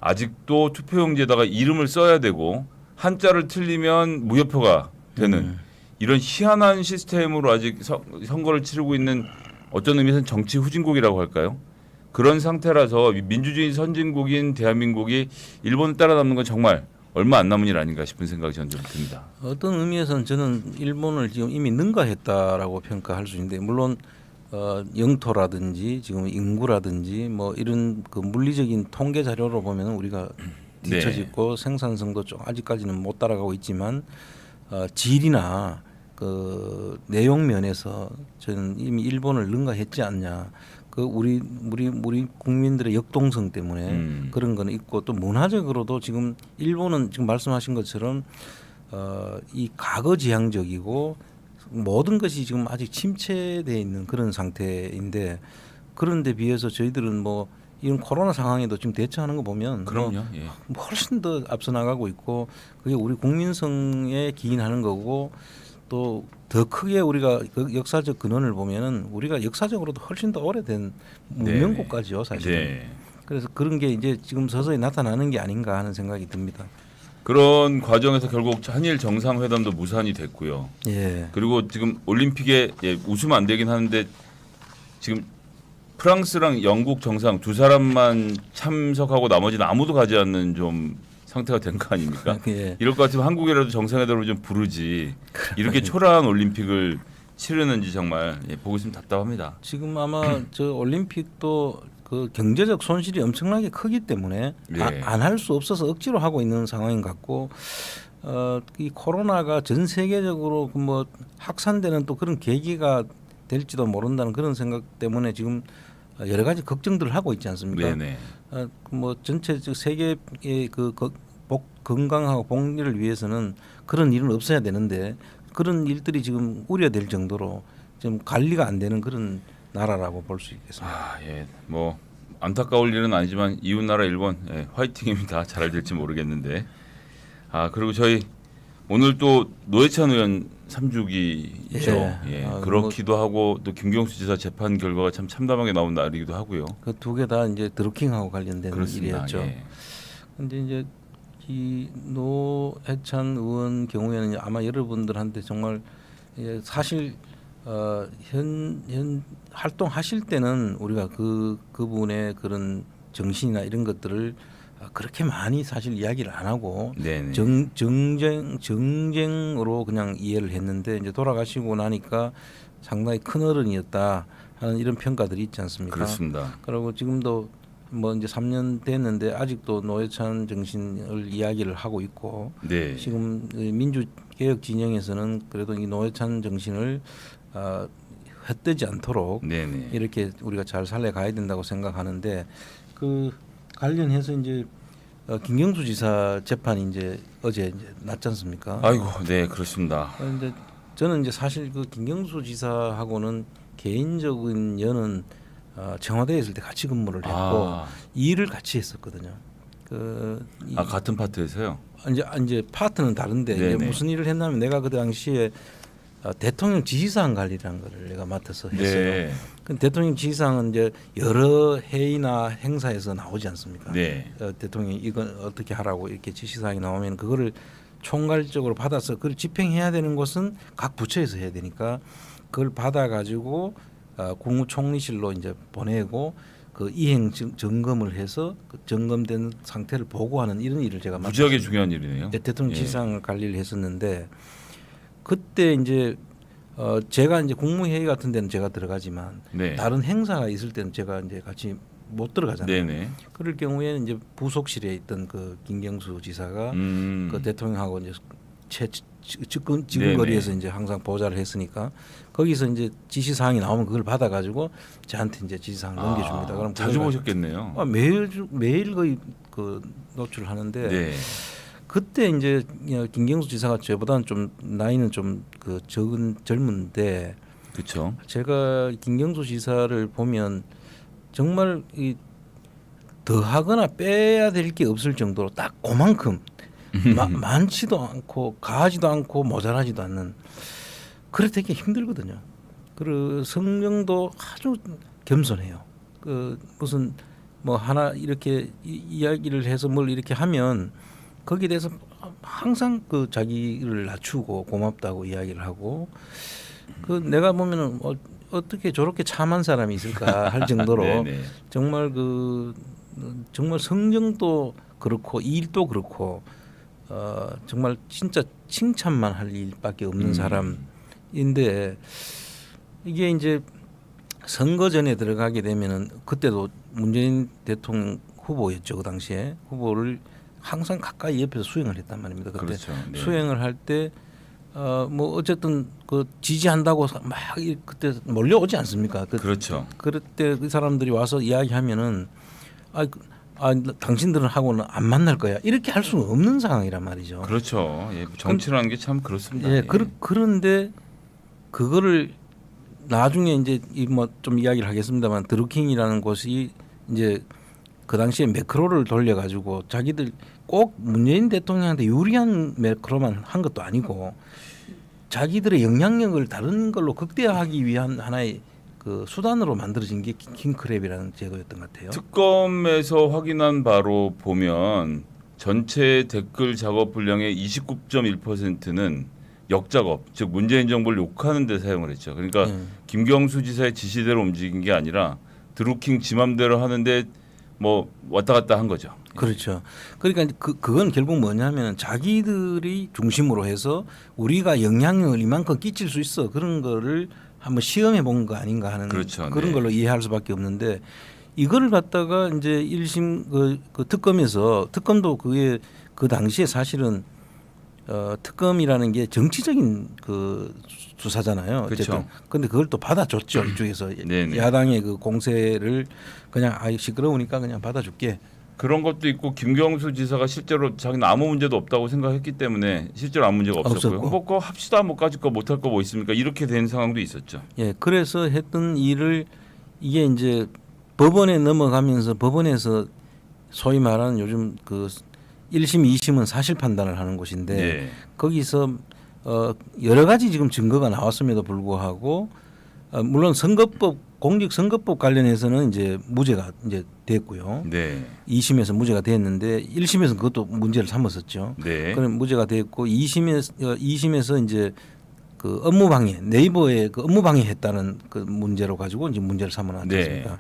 아직도 투표용지에다가 이름을 써야 되고 한자를 틀리면 무효표가 되는 이런 희한한 시스템으로 아직 선거를 치르고 있는 어떤 의미에서는 정치 후진국이라고 할까요? 그런 상태라서 민주주의 선진국인 대한민국이 일본을 따라잡는 건 정말 얼마 안 남은 일 아닌가 싶은 생각이 저는 좀 듭니다. 어떤 의미에서는 저는 일본을 지금 이미 능가했다라고 평가할 수 있는데 물론 영토라든지 지금 인구라든지 뭐 이런 그 물리적인 통계 자료로 보면 우리가 뒤처지고 생산성도 좀 아직까지는 못 따라가고 있지만 질이나 그 내용 면에서 저는 이미 일본을 능가했지 않냐. 그 우리 국민들의 역동성 때문에 그런 거는 있고 또 문화적으로도 지금 일본은 지금 말씀하신 것처럼 이 과거지향적이고 모든 것이 지금 아직 침체되어 있는 그런 상태인데 그런데 비해서 저희들은 뭐 이런 코로나 상황에도 지금 대처하는 거 보면 그럼요. 뭐 훨씬 더 앞서 나가고 있고 그게 우리 국민성에 기인하는 거고 또 더 크게 우리가 그 역사적 근원을 보면은 우리가 역사적으로도 훨씬 더 오래된 문명국가죠 사실. 네. 그래서 그런 게 이제 지금 서서히 나타나는 게 아닌가 하는 생각이 듭니다. 그런 과정에서 결국 한일 정상회담도 무산이 됐고요. 예. 그리고 지금 올림픽에 웃으면 안 되긴 하는데 지금 프랑스랑 영국 정상 두 사람만 참석하고 나머지는 아무도 가지 않는 좀 상태가 된 거 아닙니까? 예. 이럴 것 같으면 한국이라도 정상회담을 좀 부르지. 이렇게 초라한 올림픽을 치르는지 정말 보고 있으면 답답합니다. 지금 아마 저 올림픽도 그 경제적 손실이 엄청나게 크기 때문에 안 할 수 없어서 억지로 하고 있는 상황인 것 같고 이 코로나가 전 세계적으로 그 뭐 확산되는 또 그런 계기가 될지도 모른다는 그런 생각 때문에 지금 여러 가지 걱정들을 하고 있지 않습니까? 네네. 뭐 전체 세계의 건강하고 복리를 위해서는 그런 일은 없어야 되는데 그런 일들이 지금 우려될 정도로 좀 관리가 안 되는 그런 나라라고 볼 수 있겠습니다. 아, 예. 뭐 안타까울 일은 아니지만 이웃 나라 일본 화이팅입니다. 잘 될지 모르겠는데. 아, 그리고 저희 오늘 또 노회찬 의원 3주기죠. 예. 그렇기도 하고 또 김경수 지사 재판 결과가 참 참담하게 나온 날이기도 하고요. 그 두 개 다 이제 드루킹하고 관련된 그렇습니다. 일이었죠. 예. 근데 이제 이 노회찬 의원 경우에는 아마 여러분들한테 정말 사실 현 활동하실 때는 우리가 그분의 그런 정신이나 이런 것들을 그렇게 많이 사실 이야기를 안 하고 네네. 정쟁으로 그냥 이해를 했는데 이제 돌아가시고 나니까 상당히 큰 어른이었다 하는 이런 평가들이 있지 않습니까? 그렇습니다. 그리고 지금도 뭐 이제 3년 됐는데 아직도 노회찬 정신을 이야기를 하고 있고 네. 지금 민주개혁 진영에서는 그래도 이 노회찬 정신을 헛되지 않도록 네네. 이렇게 우리가 잘 살려가야 된다고 생각하는데 그 관련해서 이제 김경수 지사 재판이 이제 어제 이제 났지 않습니까? 아이고, 네, 그렇습니다. 그런데 저는 이제 사실 그 김경수 지사하고는 개인적인 연은 청와대에 있을 때 같이 근무를 했고 일을 같이 했었거든요. 같은 파트에서요? 이제 파트는 다른데 이제 무슨 일을 했냐면 내가 그 당시에 대통령 지시사항 관리라는 거를 내가 맡아서 했어요. 네. 그 대통령 지시사항은 이제 여러 회의나 행사에서 나오지 않습니까? 네. 대통령이 이건 어떻게 하라고 이렇게 지시사항이 나오면 그거를 총괄적으로 받아서 그걸 집행해야 되는 것은 각 부처에서 해야 되니까 그걸 받아가지고 국무총리실로 이제 보내고 그 이행 점검을 해서 그 점검된 상태를 보고하는 이런 일을 제가 무지하게 중요한 일이네요. 대통령 지시사항을 관리를 했었는데 그때 이제 제가 이제 국무회의 같은 데는 제가 들어가지만 네. 다른 행사가 있을 때는 제가 이제 같이 못 들어가잖아요. 네네. 그럴 경우에는 이제 부속실에 있던 그 김경수 지사가 그 대통령하고 이제 지근거리에서 이제 항상 보좌를 했으니까 거기서 이제 지시 사항이 나오면 그걸 받아가지고 저한테 이제 지시 사항을 넘겨줍니다. 그럼 자주 보셨겠네요. 매일 거의 그 노출하는데 네. 그때 이제 김경수 지사가 저보다는 좀 나이는 좀 그 젊은데 그렇죠. 제가 김경수 지사를 보면 정말 더 하거나 빼야 될 게 없을 정도로 딱 그만큼 많지도 않고 가하지도 않고 모자라지도 않는 그래 되게 힘들거든요. 그리고 성령도 아주 겸손해요. 그 무슨 뭐 하나 이렇게 이야기를 해서 뭘 이렇게 하면 거기에 대해서 항상 그 자기를 낮추고 고맙다고 이야기를 하고 그 내가 보면은 어떻게 저렇게 참한 사람이 있을까 할 정도로 정말 정말 성정도 그렇고 일도 그렇고 정말 진짜 칭찬만 할 일밖에 없는 사람인데 이게 이제 선거 전에 들어가게 되면은 그때도 문재인 대통령 후보였죠. 그 당시에 후보를 항상 가까이 옆에서 수행을 했단 말입니다. 그때 그렇죠. 네. 수행을 할 때 뭐 어쨌든 그 지지한다고 막 그때 몰려오지 않습니까? 그렇죠. 그럴 때 그 사람들이 와서 이야기하면은 당신들은 하고는 안 만날 거야 이렇게 할 수는 없는 상황이란 말이죠. 그렇죠. 예, 정치라는 게 참 그렇습니다. 예, 그런데 그거를 나중에 이제 뭐 좀 이야기를 하겠습니다만 드루킹이라는 곳이 이제 그 당시에 매크로를 돌려가지고 자기들 꼭 문재인 대통령한테 유리한 매크로만 한 것도 아니고 자기들의 영향력을 다른 걸로 극대화하기 위한 하나의 그 수단으로 만들어진 게 킹크랩이라는 제도였던 것 같아요. 특검에서 확인한 바로 보면 전체 댓글 작업 분량의 29.1%는 역작업, 즉 문재인 정부를 욕하는 데 사용을 했죠. 그러니까 김경수 지사의 지시대로 움직인 게 아니라 드루킹 지 맘대로 하는데 뭐 왔다 갔다 한 거죠. 그렇죠. 그러니까 그건 결국 뭐냐면 자기들이 중심으로 해서 우리가 영향력을 이만큼 끼칠 수 있어 그런 거를 한번 시험해 본 거 아닌가 하는 그렇죠. 그런 네. 걸로 이해할 수밖에 없는데 이거를 갖다가 이제 1심 그 특검에서 특검도 그게 그 당시에 사실은 특검이라는 게 정치적인 그 수사잖아요. 어쨌든. 그렇죠. 근데 그걸 또 받아줬죠 이쪽에서 네네. 야당의 그 공세를 그냥 시끄러우니까 그냥 받아줄게. 그런 것도 있고 김경수 지사가 실제로 자기는 아무 문제도 없다고 생각했기 때문에 실제로 아무 문제가 없었고요. 없었고. 뭐 그거 합시다 뭐 까짓 거 못할 거 뭐 있습니까? 이렇게 된 상황도 있었죠. 예, 그래서 했던 일을 이게 이제 법원에 넘어가면서 법원에서 소위 말하는 요즘 그 1심, 2심은 사실 판단을 하는 곳인데 네. 거기서 여러 가지 지금 증거가 나왔음에도 불구하고 물론 선거법 공직선거법 관련해서는 이제 무죄가 이제 됐고요. 네. 2심에서 무죄가 됐는데 1심에서 그것도 문제를 삼았었죠. 네. 그럼 무죄가 됐고 2심에서 이제 그 업무방해 네이버에 그 업무방해했다는 그 문제로 가지고 이제 문제를 삼아놨지 않습니까?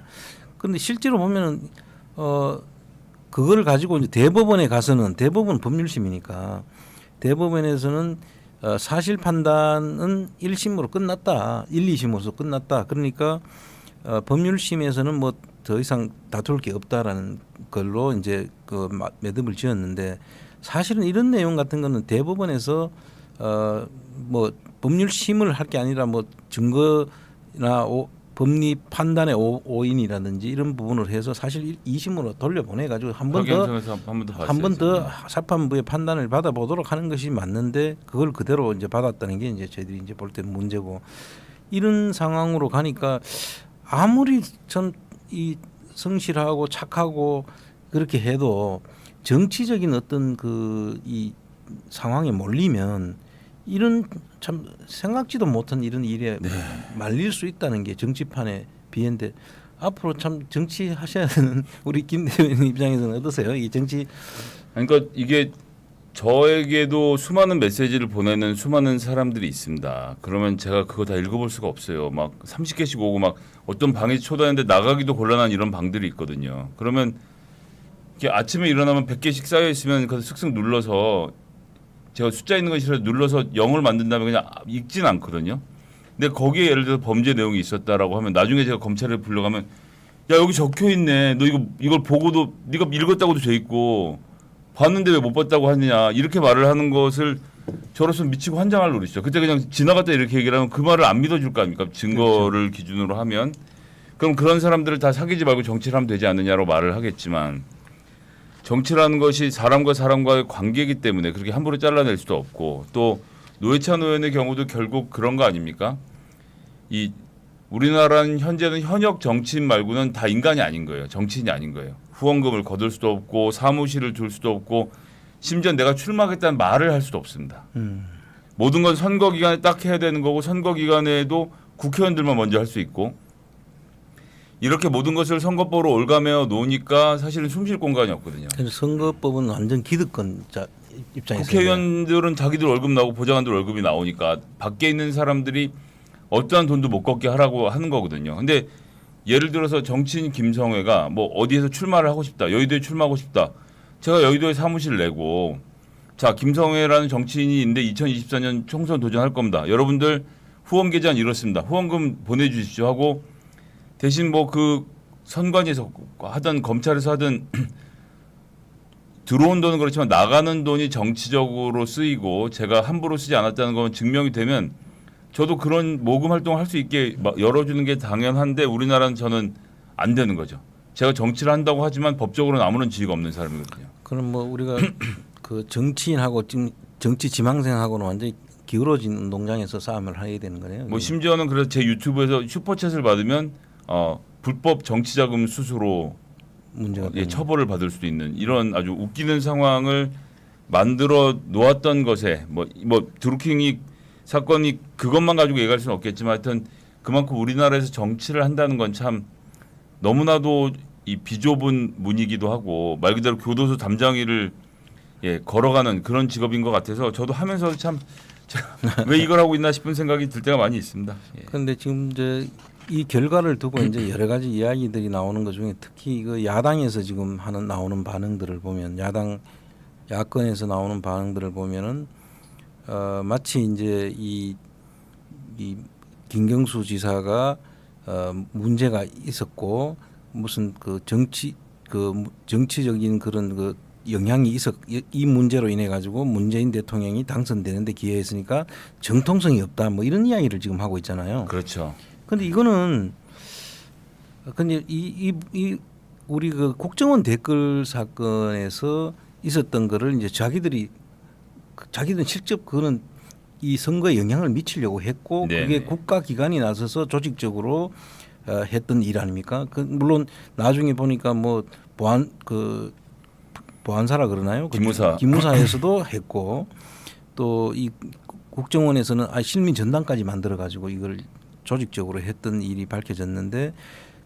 그런데 실제로 보면은 그거를 가지고 이제 대법원에 가서는 대법원 법률심이니까 대법원에서는 사실 판단은 1심으로 끝났다. 1, 2심으로서 끝났다. 그러니까 법률심에서는 뭐 더 이상 다툴 게 없다라는 걸로 이제 그 매듭을 지었는데 사실은 이런 내용 같은 거는 대법원에서 뭐 법률심을 할 게 아니라 뭐 증거나 법리 판단의 오인이라든지 이런 부분을 해서 사실 2심으로 돌려보내 가지고 한 번 더 사판부의 판단을 받아보도록 하는 것이 맞는데 그걸 그대로 이제 받았다는 게 이제 저희들이 이제 볼 때는 문제고 이런 상황으로 가니까 아무리 전 이 성실하고 착하고 그렇게 해도 정치적인 어떤 그 이 상황에 몰리면 이런 참 생각지도 못한 이런 일에 말릴 수 있다는 게 정치판의 비애인데 앞으로 참 정치하셔야 되는 우리 김 대표님 입장에서는 어떠세요? 이 정치 그러니까 이게 저에게도 수많은 메시지를 보내는 수많은 사람들이 있습니다. 그러면 제가 그거 다 읽어볼 수가 없어요. 막 30개씩 오고 막 어떤 방에 초대하는데 나가기도 곤란한 이런 방들이 있거든요. 그러면 이렇게 아침에 일어나면 100개씩 쌓여 있으면 그래서 슥슥 눌러서 제가 숫자 있는 거 싫어서 눌러서 0을 만든 다음에 그냥 읽진 않거든요. 근데 거기에 예를 들어서 범죄 내용이 있었다라고 하면 나중에 제가 검찰에 불러가면 야 여기 적혀 있네. 너 이걸 보고도 네가 읽었다고도 돼 있고 봤는데 왜 못 봤다고 하느냐 이렇게 말을 하는 것을 저로서 미치고 환장할 노릇이죠. 그때 그냥 지나갔다 이렇게 얘기를 하면 그 말을 안 믿어줄 거 아닙니까? 증거를 기준으로 하면 그럼 그런 사람들을 다 사귀지 말고 정치를 하면 되지 않느냐로 말을 하겠지만 정치라는 것이 사람과 사람과의 관계이기 때문에 그렇게 함부로 잘라낼 수도 없고 또 노회찬 의원의 경우도 결국 그런 거 아닙니까? 이 우리나라는 현재는 현역 정치인 말고는 다 인간이 아닌 거예요. 정치인이 아닌 거예요. 후원금을 거둘 수도 없고 사무실을 둘 수도 없고 심지어 내가 출마하겠다는 말을 할 수도 없습니다. 모든 건 선거 기간에 딱 해야 되는 거고 선거 기간에도 국회의원들만 먼저 할 수 있고 이렇게 모든 것을 선거법으로 올가매어 놓으니까 사실은 숨쉴 공간이 없거든요. 그래서 선거법은 완전 기득권자 입장에서 국회의원들은 자기들 월급 나오고 보좌관들 월급이 나오니까 밖에 있는 사람들이 어떠한 돈도 못 걷게 하라고 하는 거거든요. 근데 예를 들어서 정치인 김성회가 뭐 어디에서 출마를 하고 싶다. 여의도에 출마하고 싶다. 제가 여의도에 사무실 내고 자 김성회라는 정치인이 있는데 2024년 총선 도전할 겁니다. 여러분들 후원 계좌는 이렇습니다. 후원금 보내주십시오 하고 대신 뭐 그 선관위에서 하든 검찰에서 하든 들어온 돈은 그렇지만 나가는 돈이 정치적으로 쓰이고 제가 함부로 쓰지 않았다는 건 증명이 되면 저도 그런 모금 활동을 할 수 있게 열어주는 게 당연한데 우리나라는 저는 안 되는 거죠. 제가 정치를 한다고 하지만 법적으로는 아무런 지위가 없는 사람이거든요. 그럼 뭐 우리가 그 정치인하고 지금 정치 지망생하고는 완전히 기울어진 운동장에서 싸움을 해야 되는 거네요. 뭐 심지어는 그래서 제 유튜브에서 슈퍼챗을 받으면 불법 정치자금 수수로 문제가 처벌을 받을 수도 있는 이런 아주 웃기는 상황을 만들어 놓았던 것에 뭐 드루킹이 사건이 그것만 가지고 얘기할 수는 없겠지만 하여튼 그만큼 우리나라에서 정치를 한다는 건 참 너무나도 이 비좁은 문이기도 하고 말 그대로 교도소 담장이를 걸어가는 그런 직업인 것 같아서 저도 하면서 참 왜 이걸 하고 있나 싶은 생각이 들 때가 많이 있습니다. 그런데 지금 이제 이 결과를 두고 이제 여러 가지 이야기들이 나오는 것 중에 특히 그 야당에서 지금 나오는 반응들을 보면 야권에서 나오는 반응들을 보면은 마치 이제 이 김경수 지사가 문제가 있었고 무슨 그 정치적인 그런 그 영향이 이 문제로 인해 가지고 문재인 대통령이 당선되는데 기여했으니까 정통성이 없다 뭐 이런 이야기를 지금 하고 있잖아요. 그렇죠. 근데 이거는 근데 이 우리 그 국정원 댓글 사건에서 있었던 거를 이제 자기들은 직접 그거는 이 선거에 영향을 미치려고 했고 네네. 그게 국가 기관이 나서서 조직적으로 했던 일 아닙니까? 그 물론 나중에 보니까 뭐 보안사라 그러나요? 기무사에서도 했고 또 이 국정원에서는 실민 전단까지 만들어 가지고 이걸 조직적으로 했던 일이 밝혀졌는데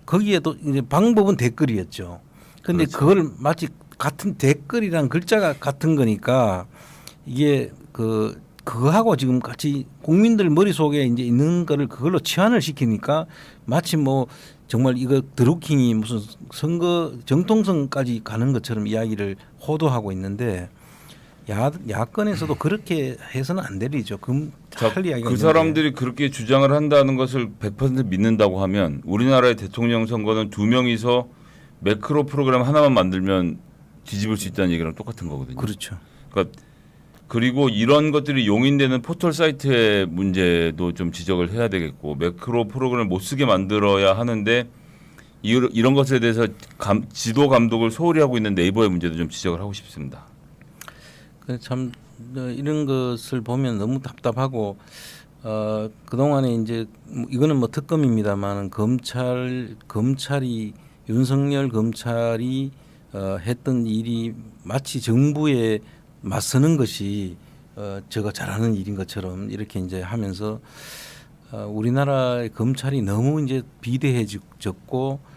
거기에도 이제 방법은 댓글이었죠. 근데 그렇죠. 그걸 마치 같은 댓글이랑 글자가 같은 거니까 이게 그거하고 지금 같이 국민들 머릿속에 이제 있는 거를 그걸로 치환을 시키니까 마치 뭐 정말 이거 드루킹이 무슨 선거 정통성까지 가는 것처럼 이야기를 호도하고 있는데 야권에서도 그렇게 해서는 안 되리죠. 할 이야기가 그 있는데. 사람들이 그렇게 주장을 한다는 것을 100% 믿는다고 하면 우리나라의 대통령 선거는 2명이서 매크로 프로그램 하나만 만들면 뒤집을 수 있다는 얘기랑 똑같은 거거든요. 그렇죠. 그러니까 그리고 이런 것들이 용인되는 포털 사이트의 문제도 좀 지적을 해야 되겠고 매크로 프로그램을 못 쓰게 만들어야 하는데 이런 것에 대해서 지도 감독을 소홀히 하고 있는 네이버의 문제도 좀 지적을 하고 싶습니다. 참 이런 것을 보면 너무 답답하고 그 동안에 이제 이거는 뭐 특검입니다만 검찰이 윤석열 검찰이 했던 일이 마치 정부에 맞서는 것이 제가 잘하는 일인 것처럼 이렇게 이제 하면서 우리나라의 검찰이 너무 이제 비대해졌고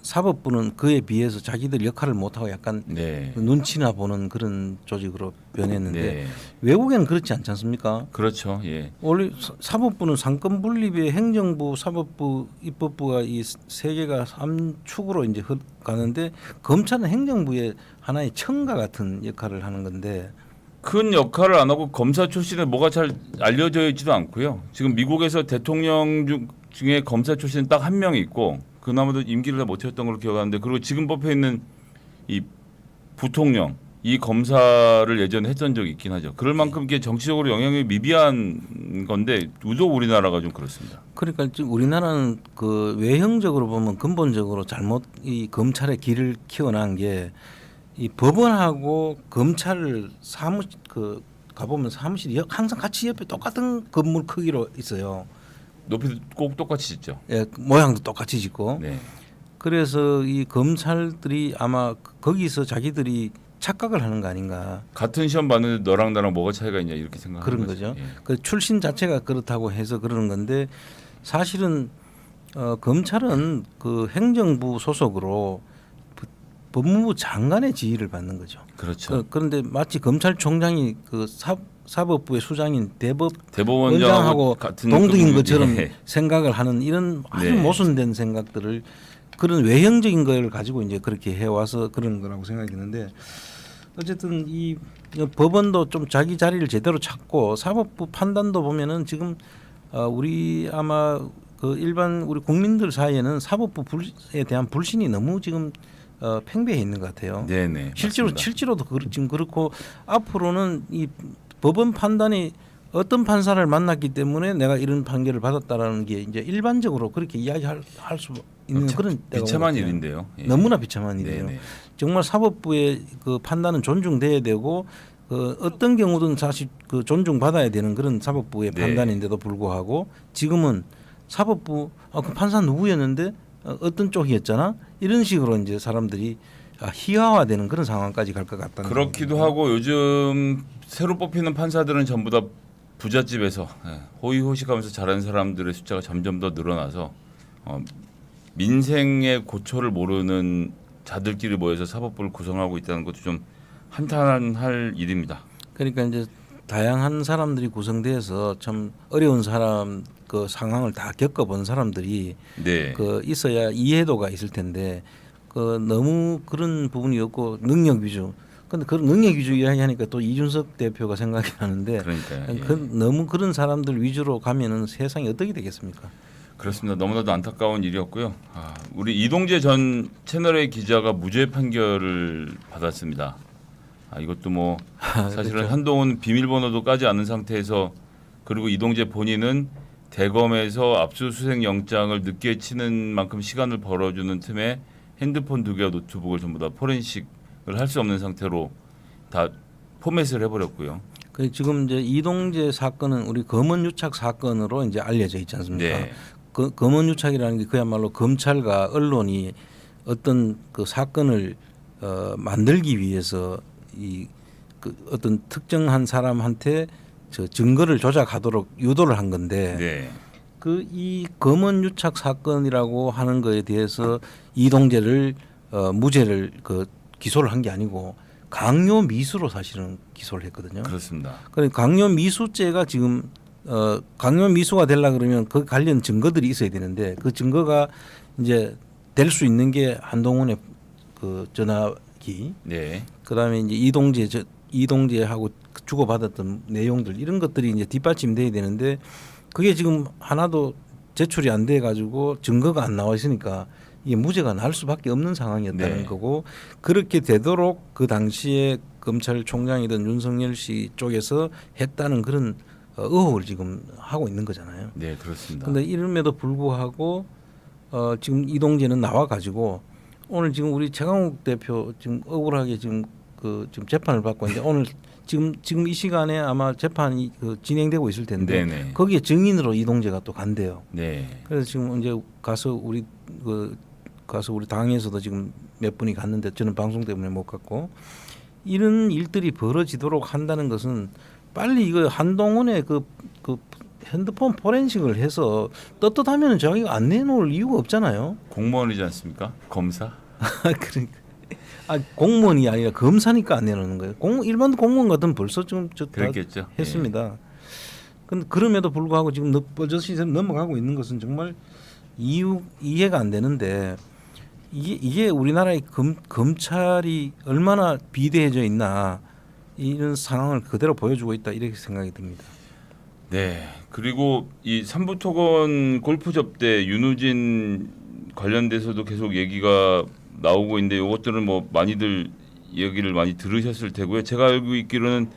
사법부는 그에 비해서 자기들 역할을 못하고 약간 네. 눈치나 보는 그런 조직으로 변했는데 네. 외국에는 그렇지 않지 않습니까? 그렇죠. 예. 원래 사법부는 상권 분립에 행정부, 사법부, 입법부가 이 세 개가 3축으로 이제 가는데 검찰은 행정부의 하나의 첨가 같은 역할을 하는 건데 큰 역할을 안 하고 검사 출신에 뭐가 잘 알려져 있지도 않고요. 지금 미국에서 대통령 중에 검사 출신 딱 한 명이 있고 그나마도 임기를 다 못 채웠던 걸로 기억하는데 그리고 지금 뽑혀 있는 이 부통령 이 검사를 예전에 했던 적이 있긴 하죠. 그럴 만큼 이게 정치적으로 영향이 미비한 건데 유독 우리나라가 좀 그렇습니다. 그러니까 지금 우리나라는 그 외형적으로 보면 근본적으로 잘못 이 검찰의 길을 키워난 게 이 법원하고 검찰을 가보면 사무실이 항상 같이 옆에 똑같은 건물 크기로 있어요. 높이도 꼭 똑같이 짓죠. 예, 모양도 똑같이 짓고. 네. 그래서 이 검찰들이 아마 거기서 자기들이 착각을 하는 거 아닌가. 같은 시험 봤는데 너랑 나랑 뭐가 차이가 있냐 이렇게 생각하는 그런 거죠. 거죠. 예. 그 출신 자체가 그렇다고 해서 그러는 건데 사실은 검찰은 그 행정부 소속으로 법무부 장관의 지휘를 받는 거죠. 그렇죠. 그런데 마치 검찰총장이 그 사법부의 수장인 대법원장하고 원장하고 같은 동등인 급이- 것처럼 네. 생각을 하는 이런 아주 네. 모순된 생각들을 그런 외형적인 걸 가지고 이제 그렇게 해와서 그런 거라고 생각이 드는데 어쨌든 이 법원도 좀 자기 자리를 제대로 찾고 사법부 판단도 보면은 지금 우리 아마 그 일반 우리 국민들 사이에는 사법부에 대한 불신이 너무 지금 팽배해 있는 것 같아요. 네네. 실제로도 지금 그렇고 앞으로는 이 법원 판단이 어떤 판사를 만났기 때문에 내가 이런 판결을 받았다라는 게 이제 일반적으로 그렇게 이야기할 수 있는 그런 때가 비참한 온 것 같아요. 일인데요. 예. 너무나 비참한 일이에요. 네네. 정말 사법부의 그 판단은 존중돼야 되고 어떤 경우든 사실 그 존중받아야 되는 그런 사법부의 네. 판단인데도 불구하고 지금은 사법부 그 판사 누구였는데 어떤 쪽이었잖아 이런 식으로 이제 사람들이 희화화되는 그런 상황까지 갈 것 같다는 그렇기도 생각입니다. 하고 요즘 새로 뽑히는 판사들은 전부 다 부잣집에서 호의호식하면서 자란 사람들의 숫자가 점점 더 늘어나서 민생의 고초를 모르는 자들끼리 모여서 사법부를 구성하고 있다는 것도 좀 한탄할 일입니다. 그러니까 이제 다양한 사람들이 구성돼서 참 어려운 사람 그 상황을 다 겪어본 사람들이 네. 그 있어야 이해도가 있을 텐데 그 너무 그런 부분이 없고 능력 위주. 근데 그런 능력 위주 이야기하니까 또 이준석 대표가 생각이 나는데 그러니까요. 예. 너무 그런 사람들 위주로 가면은 세상이 어떻게 되겠습니까? 그렇습니다. 너무나도 안타까운 일이었고요. 우리 이동재 전 채널A 기자가 무죄 판결을 받았습니다. 이것도 뭐 사실은 그렇죠. 한동훈 비밀번호도 까지 않은 상태에서 그리고 이동재 본인은 대검에서 압수수색 영장을 늦게 치는 만큼 시간을 벌어주는 틈에 핸드폰 2개와 노트북을 전부 다 포렌식을 할 수 없는 상태로 다 포맷을 해버렸고요. 그 지금 이제 이동재 사건은 우리 검언유착 사건으로 이제 알려져 있지 않습니까? 네. 그 검언유착이라는 게 그야말로 검찰과 언론이 어떤 그 사건을 만들기 위해서 그 어떤 특정한 사람한테 저 증거를 조작하도록 유도를 한 건데 네. 그 이 검언유착 사건이라고 하는 거에 대해서 이동재를 무죄를 기소를 한 게 아니고 강요미수로 사실은 기소를 했거든요. 그렇습니다. 그러니까 강요미수죄가 지금 강요미수가 되려 그러면 그 관련 증거들이 있어야 되는데 그 증거가 이제 될 수 있는 게 한동훈의 그 전화기, 네. 그다음에 이제 이동재하고 주고받았던 내용들 이런 것들이 이제 뒷받침돼야 되는데 그게 지금 하나도 제출이 안 돼 가지고 증거가 안 나와 있으니까 이게 무죄가 날 수밖에 없는 상황이었다는 네. 거고 그렇게 되도록 그 당시에 검찰총장이던 윤석열 씨 쪽에서 했다는 그런 의혹을 지금 하고 있는 거잖아요. 네, 그렇습니다. 그런데 이름에도 불구하고 지금 이동재는 나와 가지고 오늘 지금 우리 최강욱 대표 지금 억울하게 지금 지금 재판을 받고 있는데 오늘 지금 이 시간에 아마 재판이 진행되고 있을 텐데 네네. 거기에 증인으로 이동재가 또 간대요. 네. 그래서 지금 이제 가서 우리 당에서도 지금 몇 분이 갔는데 저는 방송 때문에 못 갔고 이런 일들이 벌어지도록 한다는 것은 빨리 이거 한동훈의 그 핸드폰 포렌식을 해서 떳떳하면 자기가 안 내놓을 이유가 없잖아요. 공무원이지 않습니까? 검사? 그러니까 공무원이 아니라 검사니까 안 내놓는 거예요. 일반 공무원 같으면 벌써 좀 다 그랬겠죠. 했습니다. 근데 그럼에도 불구하고 지금 뻗어시 넘어가고 있는 것은 정말 이해가 안 되는데 이게 우리나라의 검찰이 얼마나 비대해져 있나 이런 상황을 그대로 보여주고 있다 이렇게 생각이 듭니다. 네. 그리고 이 삼부토건 골프 접대 윤우진 관련돼서도 계속 얘기가 나오고 있는데 이것들은 뭐 많이들 얘기를 많이 들으셨을 테고요. 제가 알고 있기로는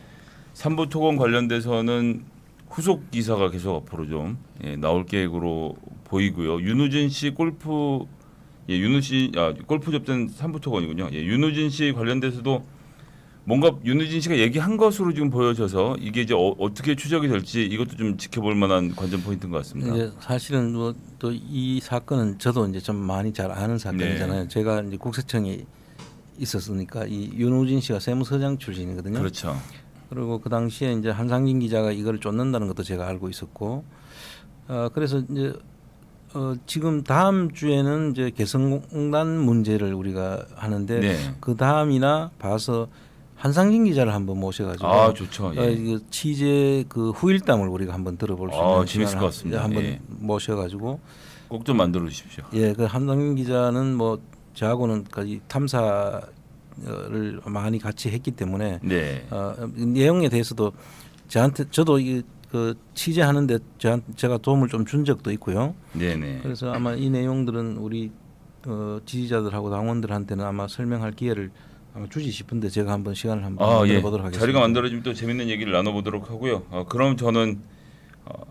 삼부토건 관련돼서는 후속 기사가 계속 앞으로 좀 나올 계획으로 보이고요. 윤우진 씨 골프 골프 접대는 삼부토건이군요. 윤우진 씨 관련돼서도 뭔가 윤우진 씨가 얘기한 것으로 지금 보여져서 이게 이제 어떻게 추적이 될지 이것도 좀 지켜볼 만한 관전 포인트인 것 같습니다. 이제 사실은 뭐 또 이 사건은 저도 이제 좀 많이 잘 아는 사건이잖아요. 네. 제가 이제 국세청에 있었으니까 이 윤우진 씨가 세무서장 출신이거든요. 그렇죠. 그리고 그 당시에 이제 한상진 기자가 이걸 쫓는다는 것도 제가 알고 있었고, 그래서 이제 지금 다음 주에는 이제 개성공단 문제를 우리가 하는데 네. 그 다음이나 봐서 한상진 기자를 한번 모셔가지고 좋죠. 그 취재 그 후일담을 우리가 한번 들어볼 수 있는 재밌을 것 시간을 같습니다. 한번 예. 모셔가지고 꼭 좀 만들어 주십시오. 그 한상진 기자는 뭐 저하고는 까지 탐사를 많이 같이 했기 때문에 네. 내용에 대해서도 저도 그 취재하는데 제가 도움을 좀 준 적도 있고요. 네네. 그래서 아마 이 내용들은 우리 지지자들하고 당원들한테는 아마 설명할 기회를 아마 주지 싶은데 제가 한번 시간을 한번 만들어보도록 하겠습니다. 자리가 만들어지면 또 재밌는 얘기를 나눠보도록 하고요. 그럼 저는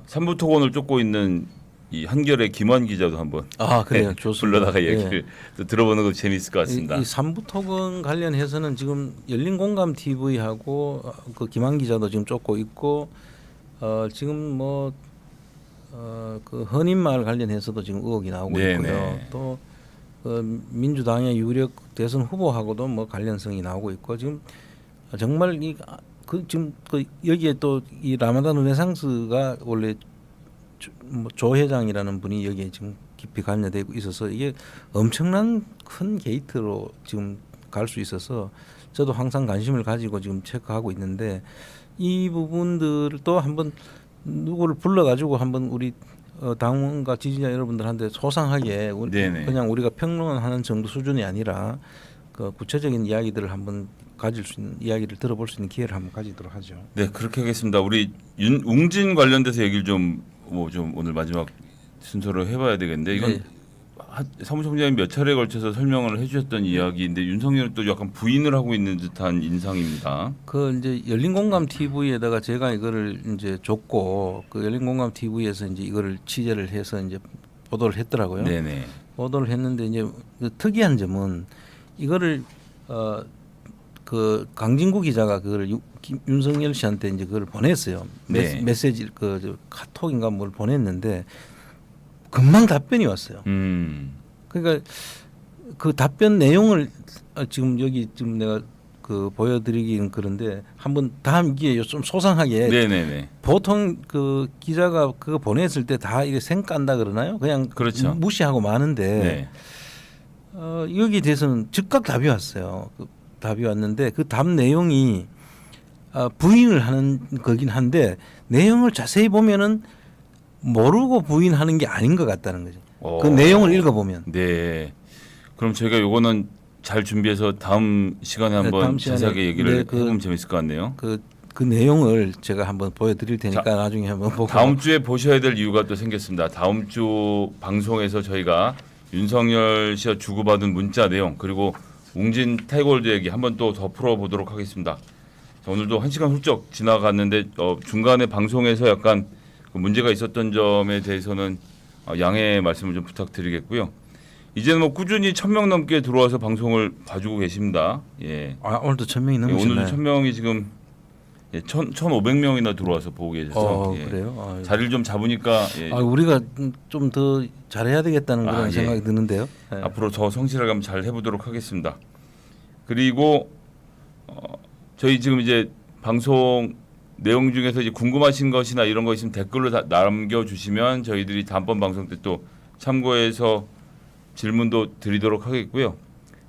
삼부토건을 쫓고 있는 이 한결의 김환 기자도 한번 그래요. 좋습니다. 불러다가 얘기를 또 들어보는 것도 재밌을 것 같습니다. 이 삼부토건 관련해서는 지금 열린공감 TV하고 그 김한 기자도 지금 쫓고 있고 지금 뭐 그 헌인마을 관련해서도 지금 의혹이 나오고 네네. 있고요. 또 민주당의 유력 대선 후보하고도 뭐 관련성이 나오고 있고 지금 정말 지금 여기에 또 이 라마단 르네상스가 원래 조 회장이라는 분이 여기에 지금 깊이 관여되고 있어서 이게 엄청난 큰 게이트로 지금 갈 수 있어서 저도 항상 관심을 가지고 지금 체크하고 있는데 이 부분들도 한번 누구를 불러가지고 한번 우리 당원과 지지자 여러분들한테 소상하게 그냥 우리가 평론하는 정도 수준이 아니라 그 구체적인 이야기들을 한번 가질 수 있는 이야기를 들어볼 수 있는 기회를 한번 가지도록 하죠. 네, 그렇게 하겠습니다. 우리 웅진 관련돼서 얘기를 좀 오늘 마지막 순서로 해봐야 되겠는데 이건 네. 사무총장이 몇 차례에 걸쳐서 설명을 해주셨던 이야기인데 윤석열은 또 약간 부인을 하고 있는 듯한 인상입니다. 그 이제 열린공감 TV에다가 제가 이거를 이제 줬고 그 열린공감 TV에서 이제 이거를 취재를 해서 이제 보도를 했더라고요. 네네. 보도를 했는데 이제 그 특이한 점은 이거를 그 강진구 기자가 그걸 윤석열 씨한테 이제 그걸 보냈어요. 네. 메시지 그 카톡인가 뭘 보냈는데 금방 답변이 왔어요. 그러니까 그 답변 내용을 지금 여기 지금 내가 그 보여드리기는 그런데 한번 다음 기회에 좀 소상하게 네네네. 보통 그 기자가 그거 보냈을 때 다 이게 생 깐다 그러나요? 그냥 그렇죠. 무시하고 마는데 네. 여기에 대해서는 즉각 답이 왔어요. 그 답이 왔는데 그 답 내용이 부인을 하는 거긴 한데 내용을 자세히 보면은 모르고 부인하는 게 아닌 것 같다는 거죠. 그 내용을 읽어보면. 네. 그럼 저희가 요거는 잘 준비해서 다음 시간에 한번 다음 시간에, 자세하게 얘기를 네, 그- 해보면 재밌을 것 같네요. 그 내용을 제가 한번 보여드릴 테니까 나중에 한번 보고. 다음 주에 보셔야 될 이유가 또 생겼습니다. 다음 주 방송에서 저희가 윤석열 씨와 주고받은 문자 내용 그리고 웅진 타이거월드 얘기 한번 또 더 풀어보도록 하겠습니다. 자, 오늘도 1시간 훌쩍 지나갔는데 중간에 방송에서 약간 그 문제가 있었던 점에 대해서는 양해의 말씀을 좀 부탁드리겠고요. 이제는 뭐 꾸준히 1,000명 넘게 들어와서 방송을 봐주고 계십니다. 예. 오늘도 1,000명이 예, 넘으셨나요? 오늘도 1,000명이 지금 1,500명이나 들어와서 보고 계셔서 예. 그래요? 자리를 좀 잡으니까 예. 우리가 좀 더 잘해야 되겠다는 그런 예. 생각이 드는데요. 예. 앞으로 더 성실하게 한번 잘 해보도록 하겠습니다. 그리고 저희 지금 이제 방송 내용 중에서 이제 궁금하신 것이나 이런 거 있으면 댓글로 다 남겨주시면 저희들이 다음번 방송 때 또 참고해서 질문도 드리도록 하겠고요.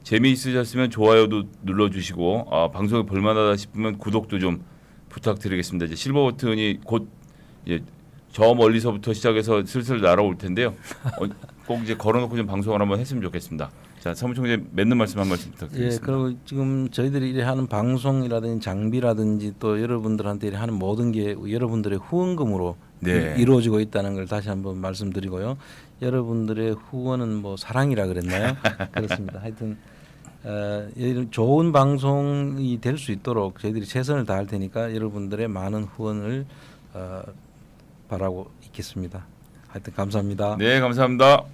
재미있으셨으면 좋아요도 눌러주시고 방송이 볼만하다 싶으면 구독도 좀 부탁드리겠습니다. 이제 실버 버튼이 곧 이제 저 멀리서부터 시작해서 슬슬 날아올 텐데요. 꼭 이제 걸어놓고 좀 방송을 한번 했으면 좋겠습니다. 자, 사무총장 맺는 말씀 한 말씀 예, 부탁드리겠습니다. 그리고 지금 저희들이 이래 하는 방송이라든지 장비라든지 또 여러분들한테 이래 하는 모든 게 여러분들의 후원금으로 네. 이루어지고 있다는 걸 다시 한번 말씀드리고요. 여러분들의 후원은 뭐 사랑이라 그랬나요? 그렇습니다. 하여튼 좋은 방송이 될 수 있도록 저희들이 최선을 다할 테니까 여러분들의 많은 후원을 바라고 있겠습니다. 하여튼 감사합니다. 네, 감사합니다.